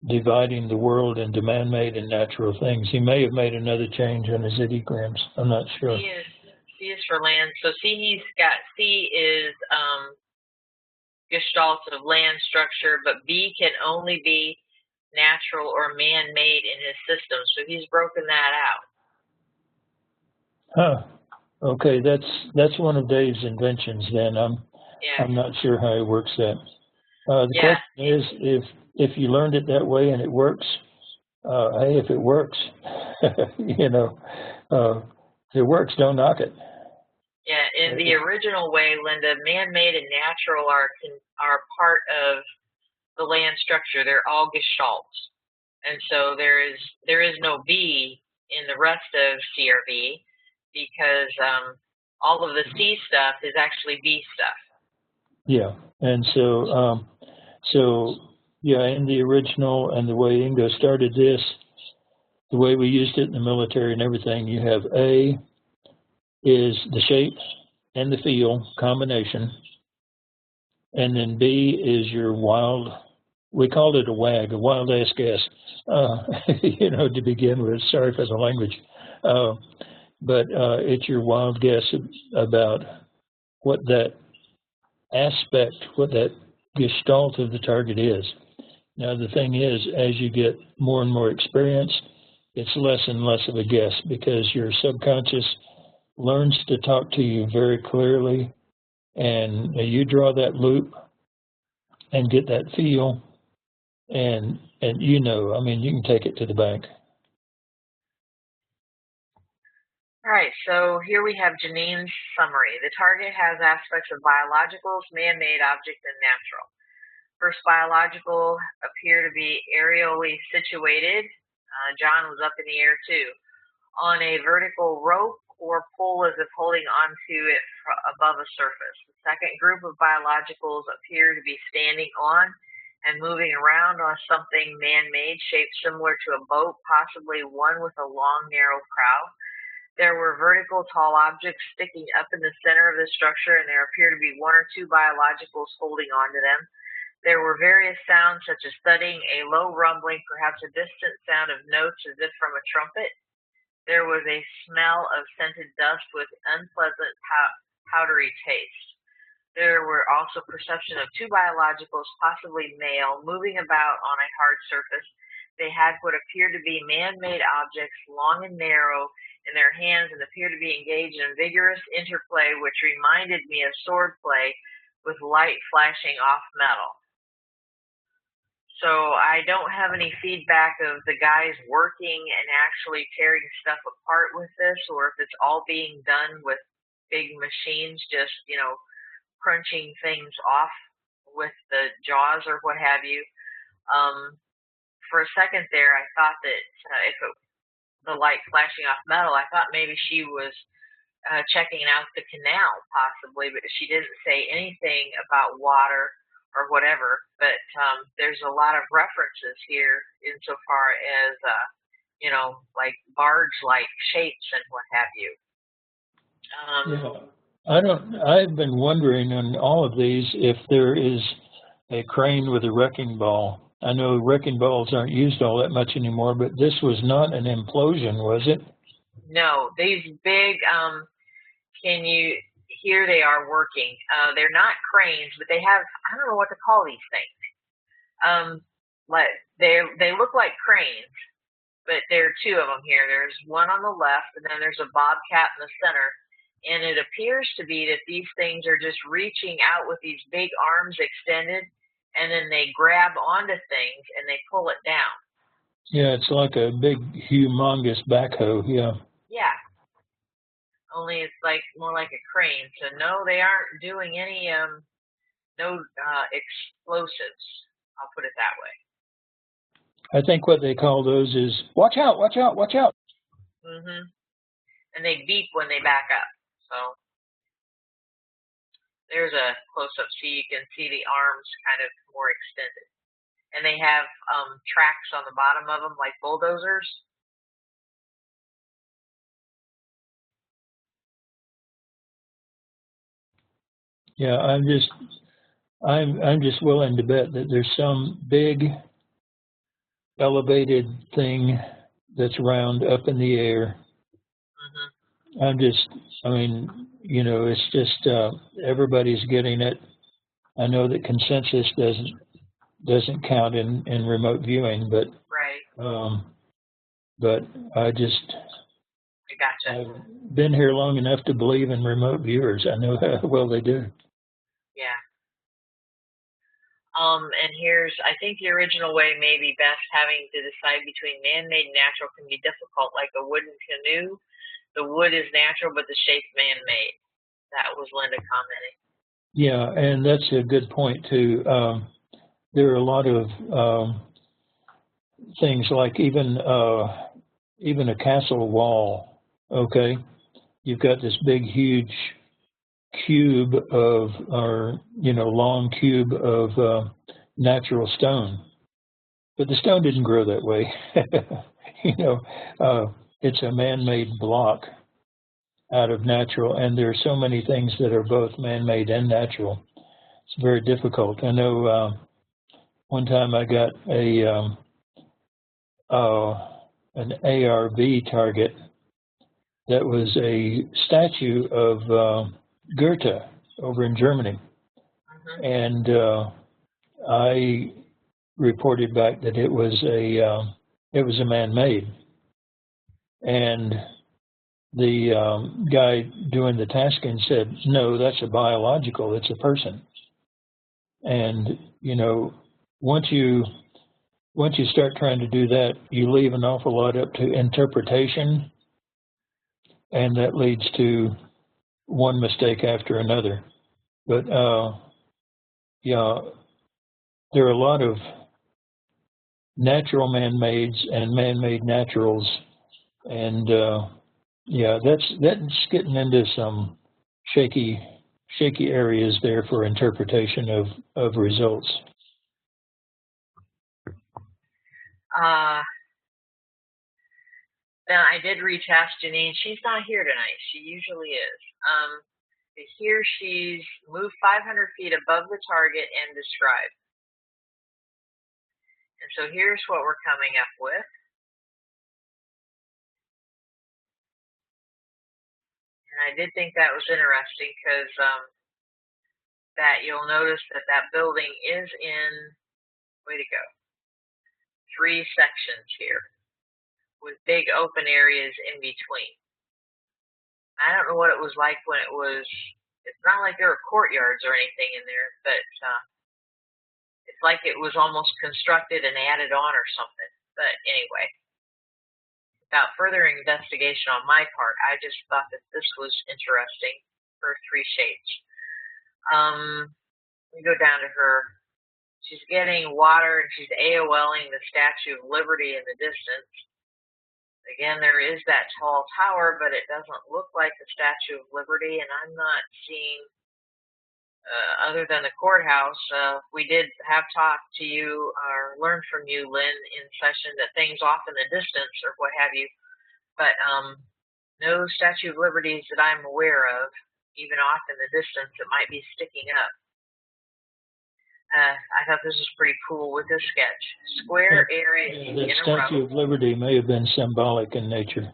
dividing the world into man-made and natural things. He may have made another change on his ideograms. I'm not sure. C is for land. So C is gestalt of land structure, but B can only be natural or man-made in his system. So he's broken that out. Huh. Okay, that's one of Dave's inventions. Then I'm not sure how he works that. The question is, if you learned it that way and it works, hey, if it works, if it works, don't knock it. Yeah, in the original way, Linda, man-made and natural are part of the land structure. They're all gestalts, and so there is no B in the rest of CRB because all of the C stuff is actually B stuff. Yeah, and yeah, in the original and the way Ingo started this, the way we used it in the military and everything, you have A is the shape and the feel combination, and then B is your wild, we called it a WAG, a wild ass guess, to begin with. Sorry for the language. But it's your wild guess about what that aspect, what that gestalt of the target is. Now, the thing is, as you get more and more experience, it's less and less of a guess because your subconscious learns to talk to you very clearly, and you draw that loop and get that feel, and you can take it to the bank. All right, so here we have Janine's summary. The target has aspects of biologicals, man-made objects, and natural. First, biological appear to be aerially situated. John was up in the air too, on a vertical rope or pole as if holding onto it above a surface. The second group of biologicals appear to be standing on and moving around on something man-made shaped similar to a boat, possibly one with a long, narrow prow. There were vertical tall objects sticking up in the center of the structure, and there appear to be one or two biologicals holding onto them. There were various sounds such as thudding, a low rumbling, perhaps a distant sound of notes as if from a trumpet. There was a smell of scented dust with unpleasant powdery taste. There were also perception of two biologicals, possibly male, moving about on a hard surface. They had what appeared to be man-made objects, long and narrow, in their hands and appeared to be engaged in vigorous interplay, which reminded me of swordplay with light flashing off metal. So I don't have any feedback of the guys working and actually tearing stuff apart with this, or if it's all being done with big machines, just, crunching things off with the jaws or what have you. For a second there, I thought that if the light flashing off metal, I thought maybe she was checking out the canal possibly, but she didn't say anything about water or whatever. But there's a lot of references here insofar as, like barge-like shapes and what have you. I've been wondering on all of these if there is a crane with a wrecking ball. I know wrecking balls aren't used all that much anymore, but this was not an implosion, was it? No, these big, here they are working. They're not cranes, but they have, I don't know what to call these things. They look like cranes, but there are two of them here. There's one on the left, and then there's a bobcat in the center. And it appears to be that these things are just reaching out with these big arms extended, and then they grab onto things and they pull it down. Yeah, it's like a big, humongous backhoe, yeah. Yeah. Only it's more like a crane. So no, they aren't doing any explosives. I'll put it that way. I think what they call those is watch out, watch out, watch out. Mhm. And they beep when they back up. So there's a close-up so you can see the arms kind of more extended. And they have tracks on the bottom of them like bulldozers. Yeah, I'm just willing to bet that there's some big elevated thing that's round up in the air. It's just everybody's getting it. I know that consensus doesn't count in remote viewing, but right. but I just Gotcha. I've been here long enough to believe in remote viewers. I know how well they do. Yeah. And here's, I think the original way may be best. Having to decide between man-made and natural can be difficult, like a wooden canoe. The wood is natural, but the shape's man-made. That was Linda commenting. Yeah, and that's a good point too. There are a lot of things like even a castle wall. Okay, you've got this big, huge cube of, or long cube of natural stone, but the stone didn't grow that way. It's a man-made block out of natural, and there are so many things that are both man-made and natural. It's very difficult. I know one time I got an ARV target that was a statue of Goethe over in Germany, and I reported back that it was a man-made, and the guy doing the tasking said, no, that's a biological, it's a person. And once you start trying to do that, you leave an awful lot up to interpretation, and that leads to one mistake after another. But yeah, there are a lot of natural man-mades and man-made naturals, and yeah, that's getting into some shaky areas there for interpretation of results. Then I did retest Janine. She's not here tonight. She usually is. Here she's moved 500 feet above the target and described. And so here's what we're coming up with. And I did think that was interesting because that you'll notice that building is in, way to go, 3 sections here with big open areas in between. I don't know what it was like when it was, it's not like there were courtyards or anything in there, but it's like it was almost constructed and added on or something. But anyway, without further investigation on my part, I just thought that this was interesting, her 3 shapes. Let me go down to her. She's getting water and she's AOLing the Statue of Liberty in the distance. Again, there is that tall tower, but it doesn't look like the Statue of Liberty, and I'm not seeing, other than the courthouse, we did have talked to you or learned from you, Lynn, in session that things off in the distance or what have you, but no Statue of Liberties that I'm aware of, even off in the distance that might be sticking up. I thought this was pretty cool with this sketch. Square area in a row. The Statue of Liberty may have been symbolic in nature.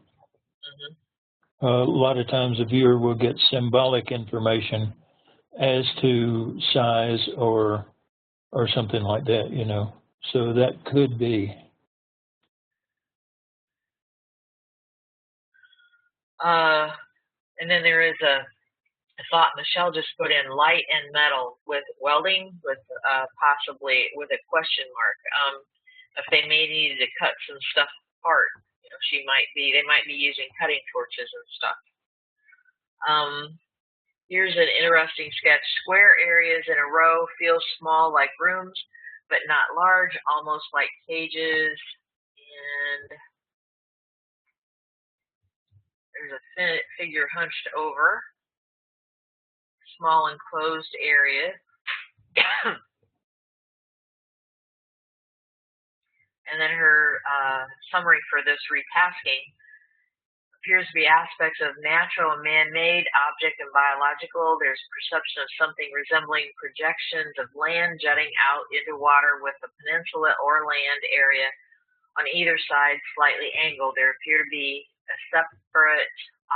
A lot of times a viewer will get symbolic information as to size or something like that, So that could be. And then there is a thought Michelle just put in, light and metal with welding, with possibly with a question mark. If they may need to cut some stuff apart, they might be using cutting torches and stuff. Here's an interesting sketch. Square areas in a row feel small like rooms, but not large, almost like cages. And there's a figure hunched over. Small enclosed area. And then her summary for this retasking appears to be aspects of natural and man-made, object and biological. There's perception of something resembling projections of land jutting out into water with a peninsula or land area on either side slightly angled. There appear to be a separate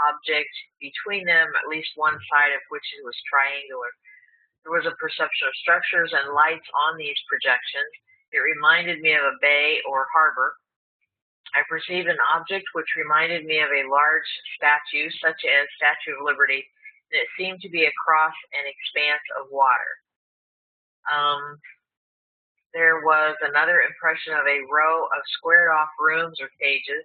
object between them, at least one side of which was triangular. There was a perception of structures and lights on these projections. It reminded me of a bay or harbor. I perceived an object which reminded me of a large statue, such as Statue of Liberty, and it seemed to be across an expanse of water. There was another impression of a row of squared-off rooms or cages,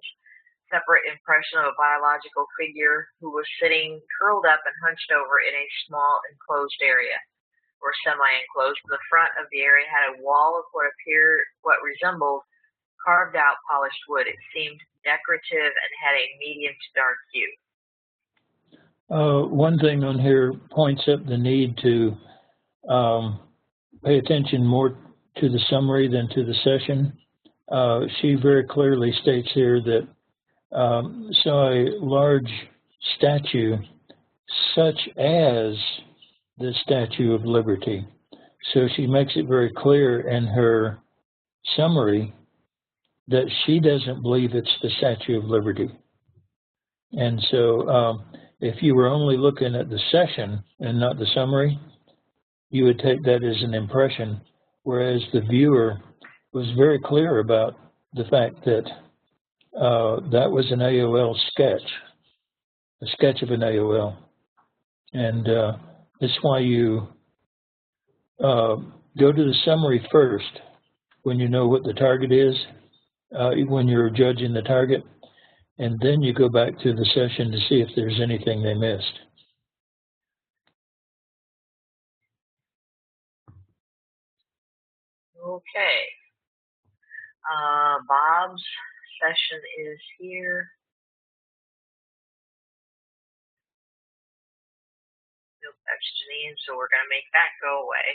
separate impression of a biological figure who was sitting curled up and hunched over in a small enclosed area, or semi-enclosed. The front of the area had a wall of what resembled carved out polished wood. It seemed decorative and had a medium to dark hue. One thing on here points up the need to pay attention more to the summary than to the session. She very clearly states here that saw a large statue such as the Statue of Liberty. So she makes it very clear in her summary that she doesn't believe it's the Statue of Liberty. And so if you were only looking at the session and not the summary, you would take that as an impression, whereas the viewer was very clear about the fact that that was an AOL sketch, a sketch of an AOL. And that's why you go to the summary first when you know what the target is, when you're judging the target, and then you go back to the session to see if there's anything they missed. Okay. Bob's session is here. Nope, that's Janine, so we're going to make that go away.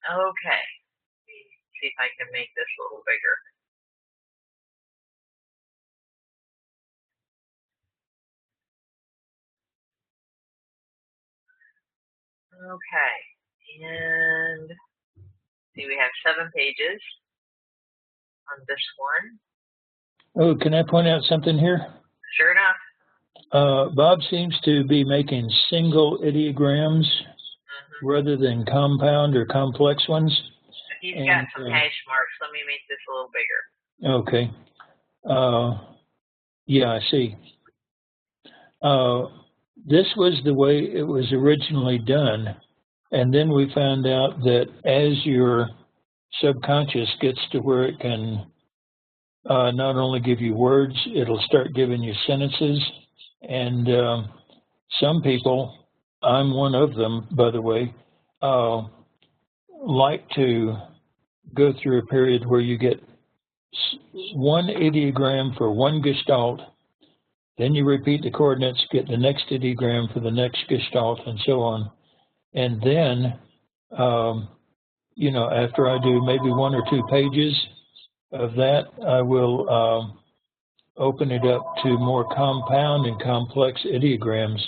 Okay. See if I can make this a little bigger. Okay, and see, we have 7 pages on this one. Oh, can I point out something here? Sure enough. Bob seems to be making single ideograms rather than compound or complex ones. He's got some hash marks. Let me make this a little bigger. Okay. Yeah, I see. This was the way it was originally done, and then we found out that as your subconscious gets to where it can not only give you words, it'll start giving you sentences, and some people, I'm one of them, by the way, like to go through a period where you get one ideogram for one gestalt, then you repeat the coordinates, get the next ideogram for the next gestalt, and so on. And then, you know, after I do maybe 1 or 2 pages of that, I will open it up to more compound and complex ideograms.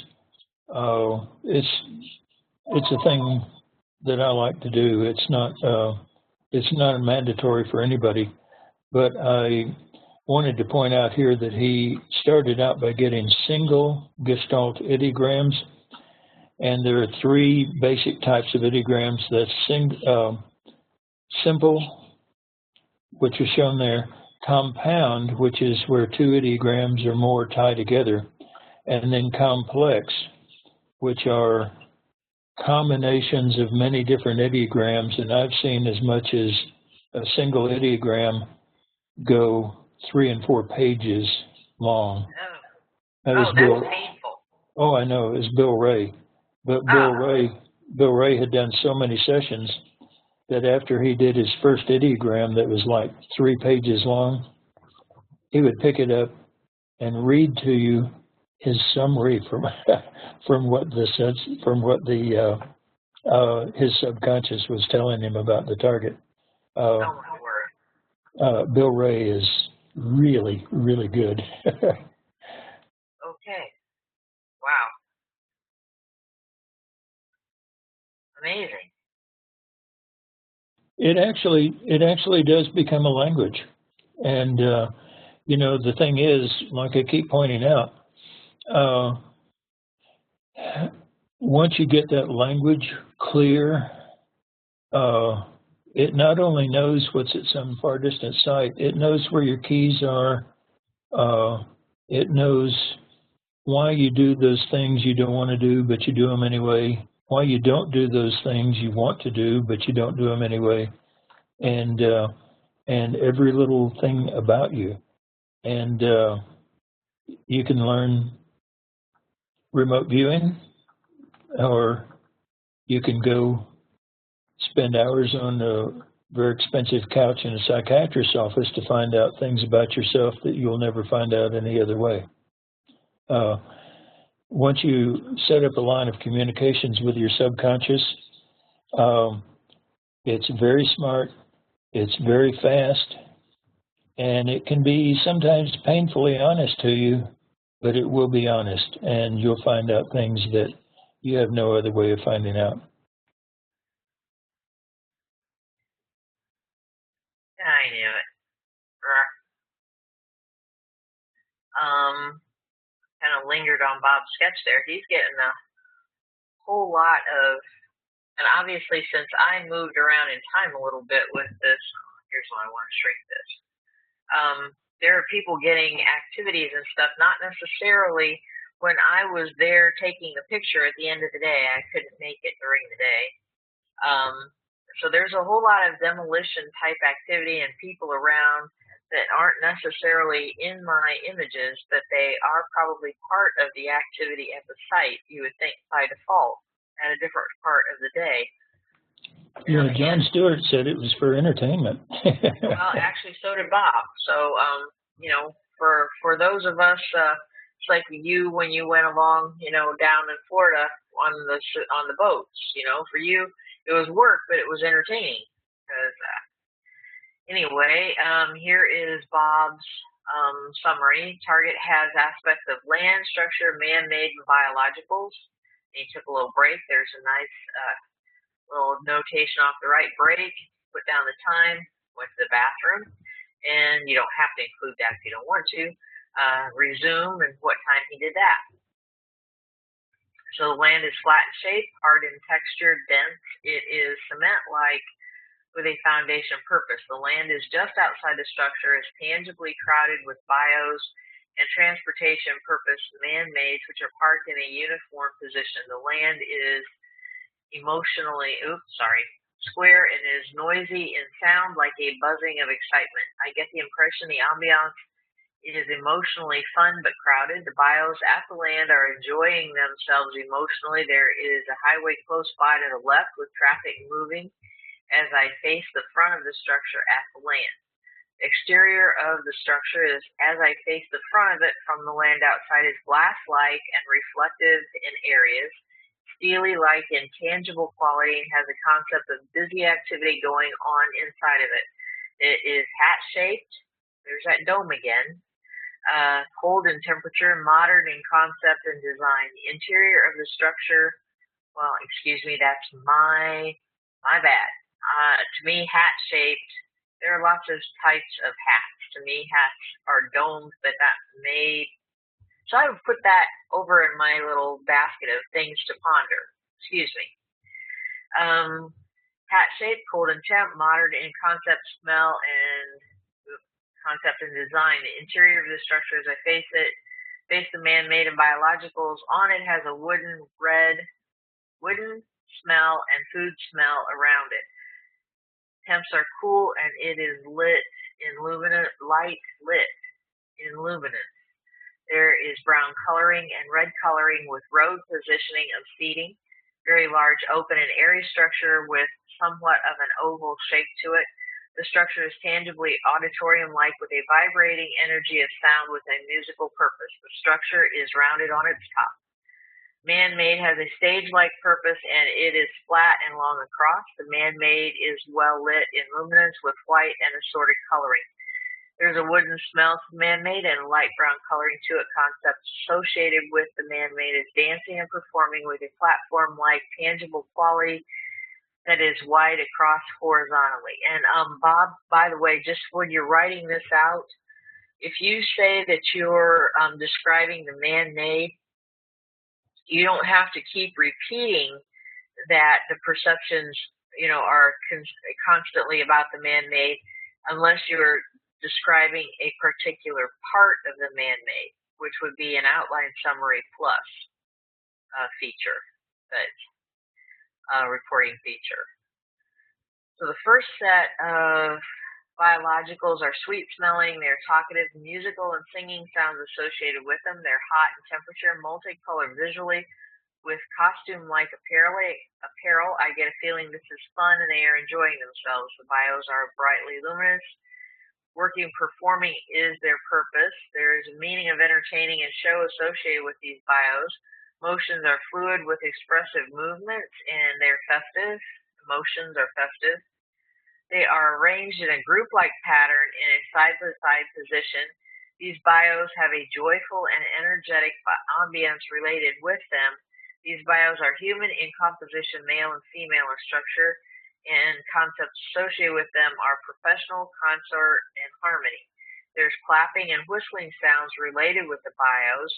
It's a thing that I like to do. It's not mandatory for anybody, but I wanted to point out here that he started out by getting single gestalt ideograms, and there are 3 basic types of ideograms. That's simple, which is shown there, compound, which is where 2 ideograms or more tie together, and then complex, which are combinations of many different ideograms, and I've seen as much as a single ideogram go 3 and 4 pages long. Oh, that's painful. Oh, I know, it was Bill Ray. But Bill Ray had done so many sessions that after he did his first ideogram that was like 3 pages long, he would pick it up and read to you his summary from his subconscious was telling him about the target. Bill Ray is really, really good. Okay. Wow. Amazing. It actually does become a language, and you know, the thing is, like I keep pointing out, once you get that language clear, it not only knows what's at some far distant site, it knows where your keys are. It knows why you do those things you don't want to do, but you do them anyway. Why you don't do those things you want to do, but you don't do them anyway. And every little thing about you. And you can learn remote viewing, or you can go spend hours on a very expensive couch in a psychiatrist's office to find out things about yourself that you'll never find out any other way. Once you set up a line of communications with your subconscious, it's very smart, it's very fast, and it can be sometimes painfully honest to you, but it will be honest, and you'll find out things that you have no other way of finding out. I knew it. Kind of lingered on Bob's sketch there. He's getting a whole lot of, and obviously since I moved around in time a little bit with this, here's why I want to shrink this. There are people getting activities and stuff, not necessarily when I was there taking the picture at the end of the day. I couldn't make it during the day. So there's a whole lot of demolition type activity and people around that aren't necessarily in my images, but they are probably part of the activity at the site, you would think by default, at a different part of the day. Yeah, John Stewart said it was for entertainment. Well, actually, so did Bob. So, you know, for those of us, it's like you when you went along, you know, down in Florida on the boats. You know, for you it was work, but it was entertaining. Because anyway, here is Bob's summary. Target has aspects of land, structure, man-made, and biologicals. He took a little break. There's a nice little notation off the right. Break, put down the time, went to the bathroom, and you don't have to include that if you don't want to. Resume and what time he did that. So the land is flat in shape, hard in texture, dense. It is cement-like with a foundation purpose. The land is just outside the structure, is tangibly crowded with bios and transportation purpose man-made, which are parked in a uniform position. The land is square and is noisy in sound, like a buzzing of excitement. I get the impression the ambiance is emotionally fun but crowded. The bios at the land are enjoying themselves emotionally. There is a highway close by to the left with traffic moving as I face the front of the structure at the land. Exterior of the structure is, as I face the front of it from the land outside, is glass-like and reflective in areas, steely-like in tangible quality, and has a concept of busy activity going on inside of it. It is hat-shaped. There's that dome again. Cold in temperature, modern in concept and design. The interior of the structure, well, excuse me, that's my bad. To me, hat-shaped. There are lots of types of hats. To me, hats are domes, but that's made. So I would put that over in my little basket of things to ponder. Excuse me. Hat-shaped, cold in temp, modern in concept, smell, and concept and design. The interior of the structure, as I face the man-made and biologicals. On it has a wooden smell and food smell around it. Temps are cool and it is light lit in luminance. There is brown coloring and red coloring with road positioning of seating. Very large, open, and airy structure with somewhat of an oval shape to it. The structure is tangibly auditorium-like with a vibrating energy of sound with a musical purpose. The structure is rounded on its top. Man-made has a stage-like purpose, and it is flat and long across. The man-made is well lit in luminance with white and assorted coloring. There's a wooden smell to man-made and a light brown coloring to it. Concept associated with the man-made is dancing and performing with a platform-like tangible quality that is wide across horizontally. And Bob, by the way, just when you're writing this out, if you say that you're describing the man-made, you don't have to keep repeating that the perceptions, are constantly about the man-made, unless you're describing a particular part of the man-made, which would be an outline summary plus feature, that reporting feature. So the first set of biologicals are sweet-smelling, they're talkative, musical, and singing sounds associated with them. They're hot in temperature, multicolored visually, with costume-like apparel. I get a feeling this is fun and they are enjoying themselves. The bios are brightly luminous. Working, performing is their purpose. There is a meaning of entertaining and show associated with these bios. Motions are fluid with expressive movements, and they're festive. Emotions are festive. They are arranged in a group-like pattern in a side-by-side position. These bios have a joyful and energetic ambience related with them. These bios are human in composition, male and female in structure, and concepts associated with them are professional, consort, and harmony. There's clapping and whistling sounds related with the bios.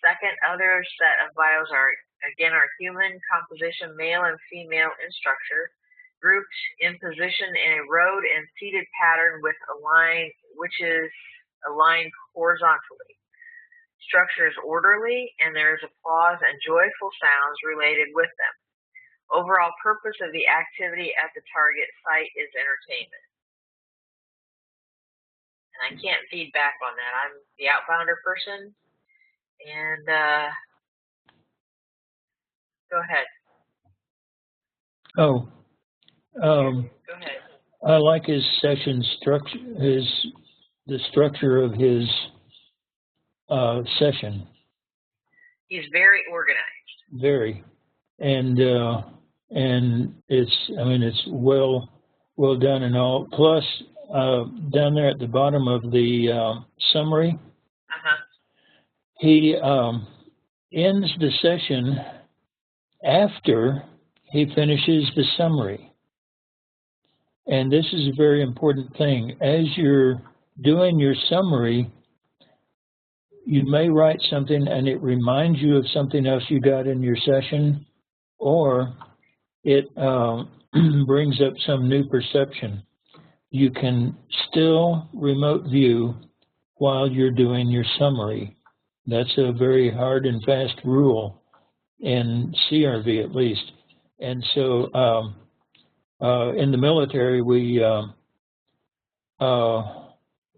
Second, other set of bios are human composition, male and female in structure, grouped in position in a rowed and seated pattern with a line which is aligned horizontally. Structure is orderly, and there is applause and joyful sounds related with them. Overall purpose of the activity at the target site is entertainment. And I can't feed back on that. I'm the outbounder person. And go ahead. Oh, Go ahead. I like his session structure, the structure of his session. He's very organized. Very, and it's well done and all. Plus, down there at the bottom of the summary, he ends the session after he finishes the summary. And this is a very important thing. As you're doing your summary, you may write something and it reminds you of something else you got in your session, or it brings up some new perception. You can still remote view while you're doing your summary. That's a very hard and fast rule in CRV at least. And so in the military,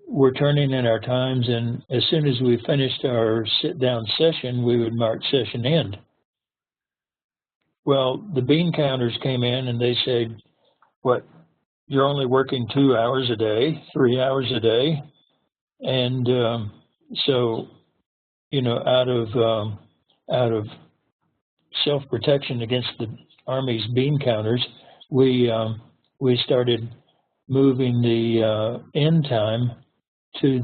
we're turning in our times, and as soon as we finished our sit-down session, we would mark session end. Well, the bean counters came in and they said, you're only working 2 hours a day, 3 hours a day. And so, out of self-protection against the Army's bean counters, we started moving the end time to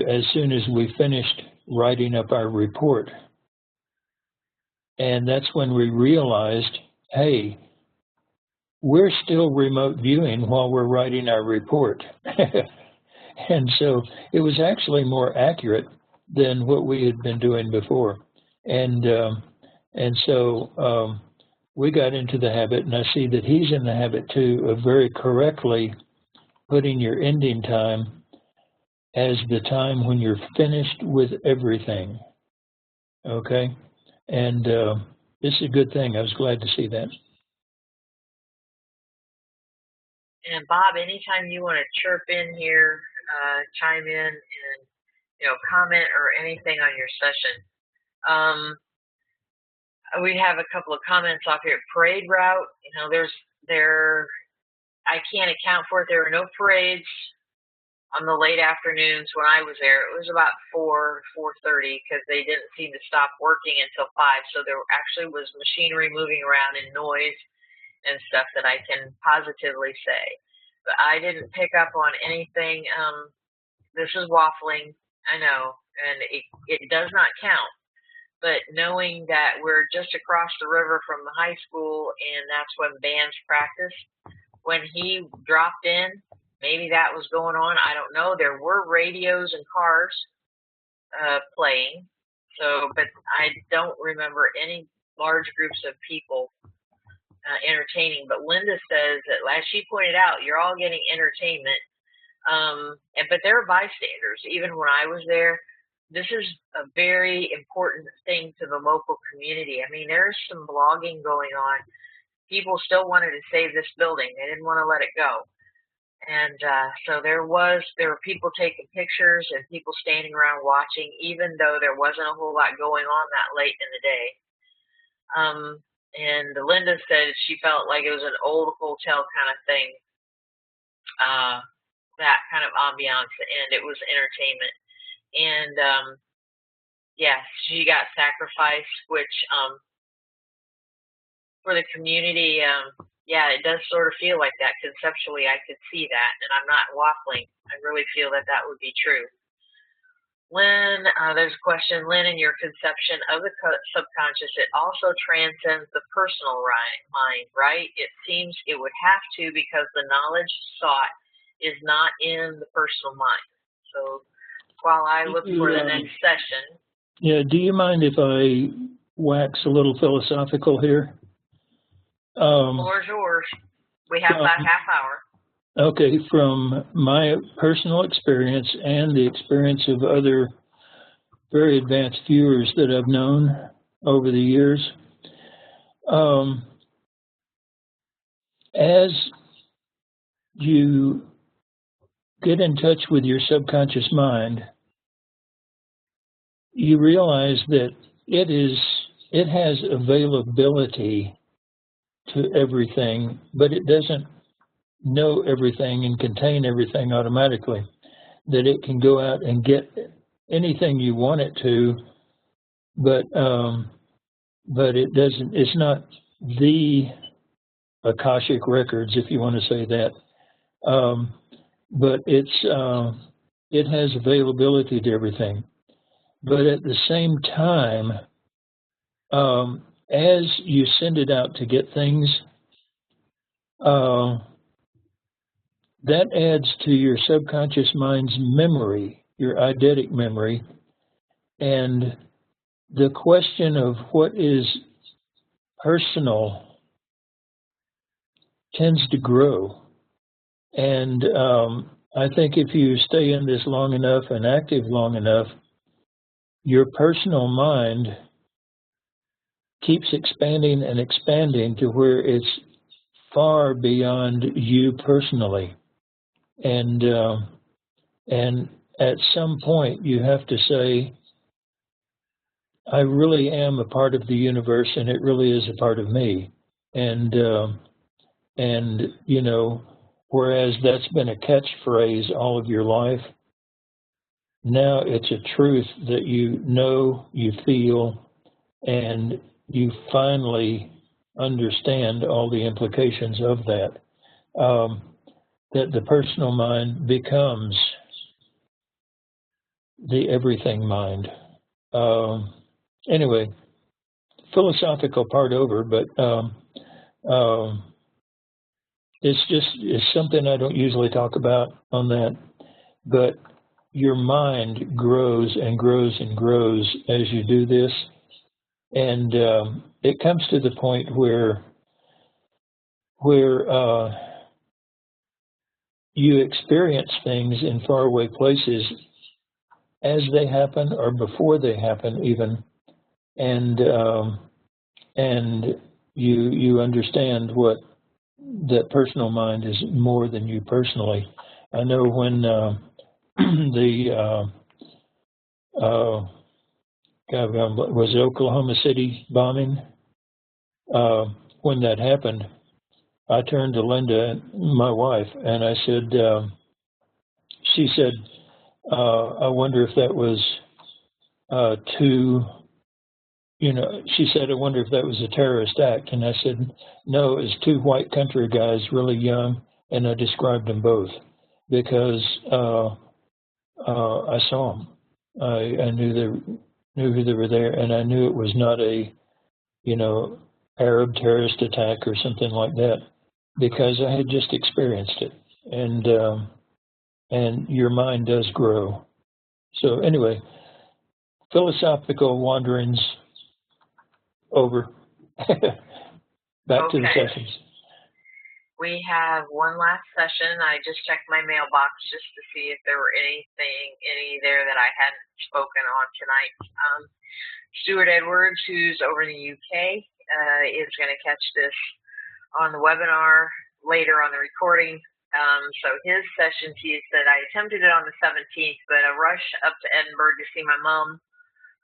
as soon as we finished writing up our report. And that's when we realized, hey, we're still remote viewing while we're writing our report. And so it was actually more accurate than what we had been doing before. And so we got into the habit, and I see that he's in the habit too, of very correctly putting your ending time as the time when you're finished with everything. Okay? And this is a good thing. I was glad to see that. And Bob, anytime you want to chirp in here, chime in and comment or anything on your session. We have a couple of comments off here. Parade route, I can't account for it. There were no parades on the late afternoons when I was there. It was about 4:30 because they didn't seem to stop working until 5. So there actually was machinery moving around and noise and stuff that I can positively say. But I didn't pick up on anything. This is waffling, I know, and it does not count. But knowing that we're just across the river from the high school and that's when bands practice, when he dropped in, maybe that was going on. I don't know. There were radios and cars playing, but I don't remember any large groups of people entertaining. But Linda says that, as she pointed out, you're all getting entertainment, but there are bystanders. Even when I was there, this is a very important thing to the local community. I mean, there's some blogging going on. People still wanted to save this building. They didn't want to let it go. And so there were people taking pictures and people standing around watching, even though there wasn't a whole lot going on that late in the day. And Linda said she felt like it was an old hotel kind of thing, that kind of ambiance, and it was entertainment. And yes, she got sacrificed, which for the community, yeah, it does sort of feel like that. Conceptually, I could see that, and I'm not waffling. I really feel that that would be true. Lynn, there's a question. Lynn, in your conception of the subconscious, it also transcends the personal mind, right? It seems it would have to, because the knowledge sought is not in the personal mind. So while I look for the next session. Yeah, do you mind if I wax a little philosophical here? The floor is yours. We have about half hour. Okay, from my personal experience and the experience of other very advanced viewers that I've known over the years, as you get in touch with your subconscious mind, you realize that it has availability to everything, but it doesn't know everything and contain everything automatically. That it can go out and get anything you want it to, but it doesn't. It's not the Akashic records, if you want to say that, but it has availability to everything. But at the same time, as you send it out to get things, that adds to your subconscious mind's memory, your eidetic memory, and the question of what is personal tends to grow. And I think if you stay in this long enough and active long enough, your personal mind keeps expanding and expanding to where it's far beyond you personally. And at some point you have to say, I really am a part of the universe, and it really is a part of me. And you know, whereas that's been a catchphrase all of your life, now it's a truth that you know, you feel, and you finally understand all the implications of that. That the personal mind becomes the everything mind. Anyway, philosophical part over, but it's something I don't usually talk about on that, but your mind grows and grows and grows as you do this, and it comes to the point where you experience things in faraway places as they happen or before they happen even, and you understand what that personal mind is more than you personally. I know when was it Oklahoma City bombing? When that happened, I turned to Linda, my wife, and I said, she said, I wonder if that was she said, I wonder if that was a terrorist act. And I said, no, it was two white country guys, really young, and I described them both because I saw them. I knew who they were there, and I knew it was not a, Arab terrorist attack or something like that, because I had just experienced it. and your mind does grow. So anyway, philosophical wanderings over. Back to the sessions. We have one last session. I just checked my mailbox just to see if there were any there that I hadn't spoken on tonight. Stuart Edwards, who's over in the UK, is going to catch this on the webinar later on the recording. So his sessions, he said, I attempted it on the 17th, but a rush up to Edinburgh to see my mom,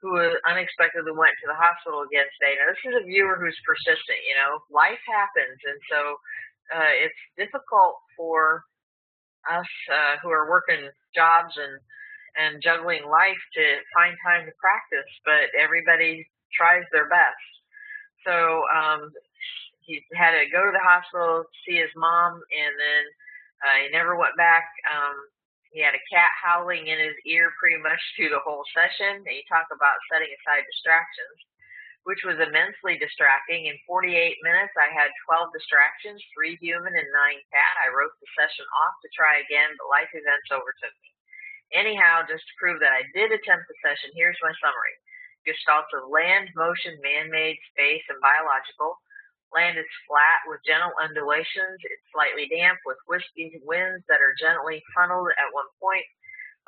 who unexpectedly went to the hospital again today. Now, this is a viewer who's persistent, you know. Life happens, and so it's difficult for us who are working jobs and juggling life to find time to practice, but everybody tries their best. So he had to go to the hospital to see his mom, and then he never went back. He had a cat howling in his ear pretty much through the whole session. He talked about setting aside distractions, which was immensely distracting. In 48 minutes, I had 12 distractions, 3 human and 9 cat. I wrote the session off to try again, but life events overtook me. Anyhow, just to prove that I did attempt the session, here's my summary. Gestalts of land, motion, man-made, space, and biological. Land is flat with gentle undulations. It's slightly damp with wispy winds that are gently funneled at one point.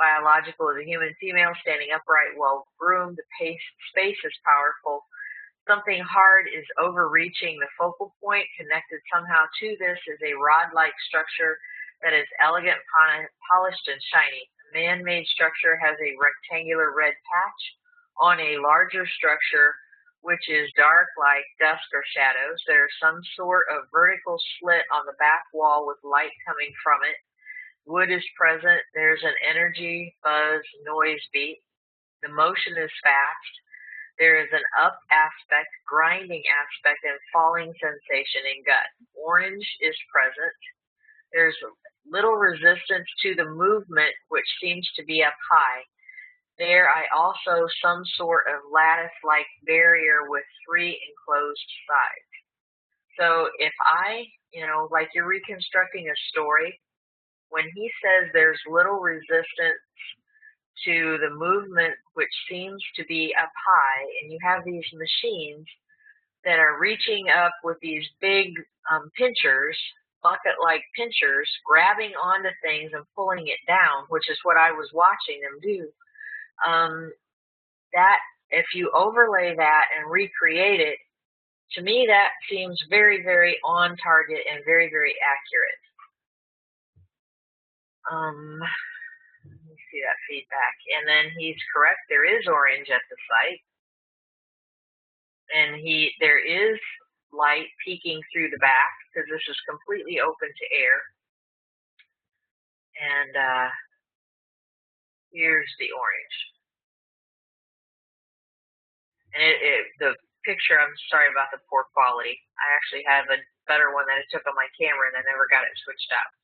Biological is a human female standing upright, well groomed. The space is powerful. Something hard is overreaching the focal point. Connected somehow to this is a rod-like structure that is elegant, polished, and shiny. A man-made structure has a rectangular red patch on a larger structure, which is dark like dusk or shadows. There's some sort of vertical slit on the back wall with light coming from it. Wood is present. There's an energy, buzz, noise beat. The motion is fast. There is an up aspect, grinding aspect, and falling sensation in gut. Orange is present. There's little resistance to the movement, which seems to be up high. There I also some sort of lattice-like barrier with 3 enclosed sides. So if I, like you're reconstructing a story, when he says there's little resistance to the movement, which seems to be up high, and you have these machines that are reaching up with these big pinchers, bucket-like pinchers, grabbing onto things and pulling it down, which is what I was watching them do. That if you overlay that and recreate it, to me that seems very, very on target and very, very accurate. Let me see that feedback. And then he's correct, there is orange at the site. And there is light peeking through the back because this is completely open to air. And here's the orange. And the picture, I'm sorry about the poor quality. I actually have a better one that I took on my camera and I never got it switched out.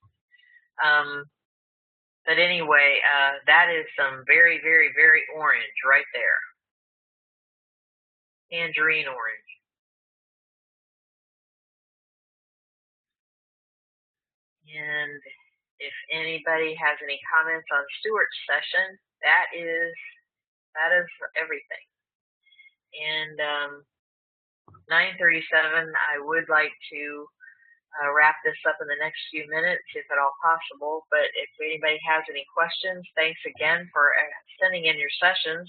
But anyway, that is some very, very, very orange right there. Tangerine orange. And if anybody has any comments on Stuart's session, that is everything. And 9:37, I would like to wrap this up in the next few minutes, if at all possible. But if anybody has any questions, thanks again for sending in your sessions,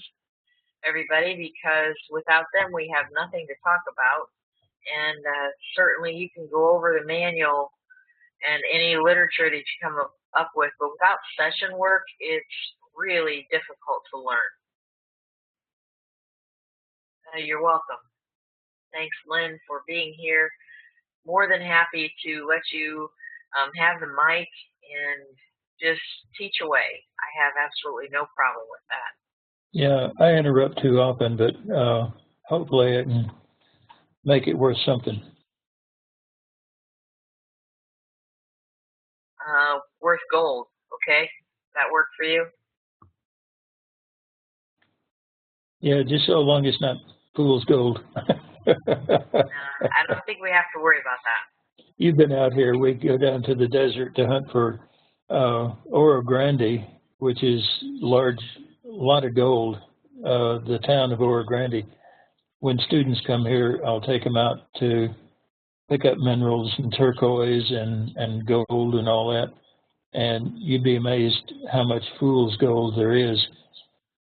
everybody, because without them, we have nothing to talk about. And certainly you can go over the manual and any literature that you come up with, but without session work, it's really difficult to learn. You're welcome. Thanks, Lynn, for being here. More than happy to let you have the mic and just teach away. I have absolutely no problem with that. Yeah, I interrupt too often, but hopefully I can make it worth something. Worth gold, okay? That work for you? Yeah, just so long as it's not fool's gold. I don't think we have to worry about that. You've been out here. We go down to the desert to hunt for Oro Grande, which is a lot of gold, the town of Oro Grande. When students come here, I'll take them out to pick up minerals and turquoise and gold and all that. And you'd be amazed how much fool's gold there is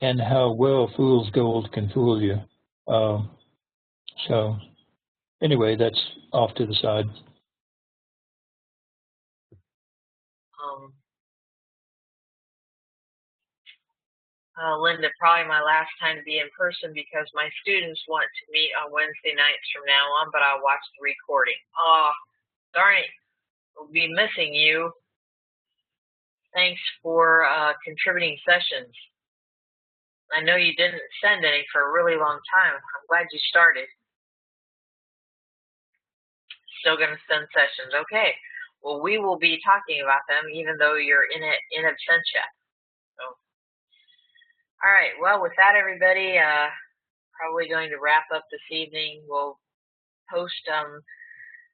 and how well fool's gold can fool you. So anyway, that's off to the side. Linda, probably my last time to be in person because my students want to meet on Wednesday nights from now on, but I'll watch the recording. Oh, darn it. We'll be missing you. Thanks for contributing sessions. I know you didn't send any for a really long time. I'm glad you started. Still going to send sessions. Okay. Well, we will be talking about them even though you're in absentia. So, all right. Well, with that, everybody, probably going to wrap up this evening. We'll post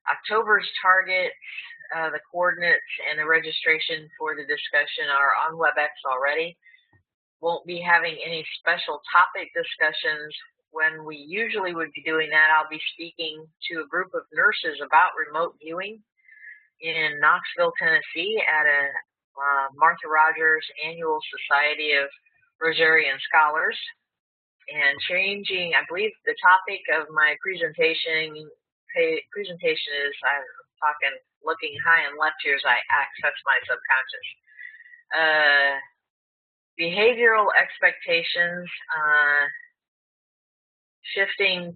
October's targets, the coordinates, and the registration for the discussion are on WebEx already. Won't be having any special topic discussions. When we usually would be doing that, I'll be speaking to a group of nurses about remote viewing in Knoxville, Tennessee at a Martha Rogers Annual Society of Rosarian Scholars. And changing, I believe the topic of my presentation is, I'm talking, looking high and left here as I access my subconscious. Behavioral expectations, shifting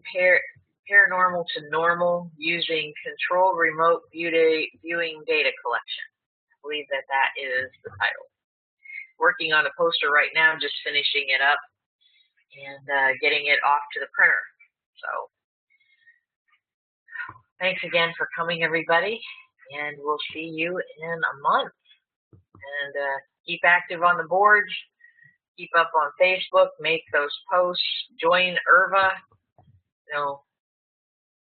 paranormal to normal using controlled remote viewing data collection. I believe that is the title. Working on a poster right now, just finishing it up and getting it off to the printer. So thanks again for coming, everybody, and we'll see you in a month. And keep active on the boards. Keep up on Facebook, make those posts, join IRVA. You know,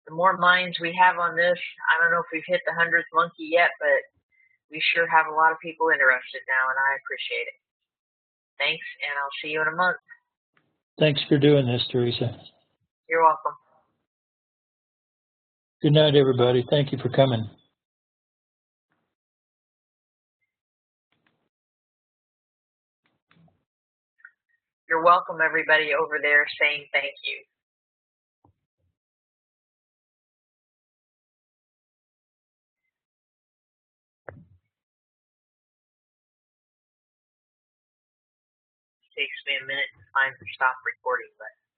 the more minds we have on this, I don't know if we've hit the 100th monkey yet, but we sure have a lot of people interested now, and I appreciate it. Thanks, and I'll see you in a month. Thanks for doing this, Teresa. You're welcome. Good night, everybody. Thank you for coming. You're welcome, everybody over there saying thank you. It takes me a minute to find the stop recording button.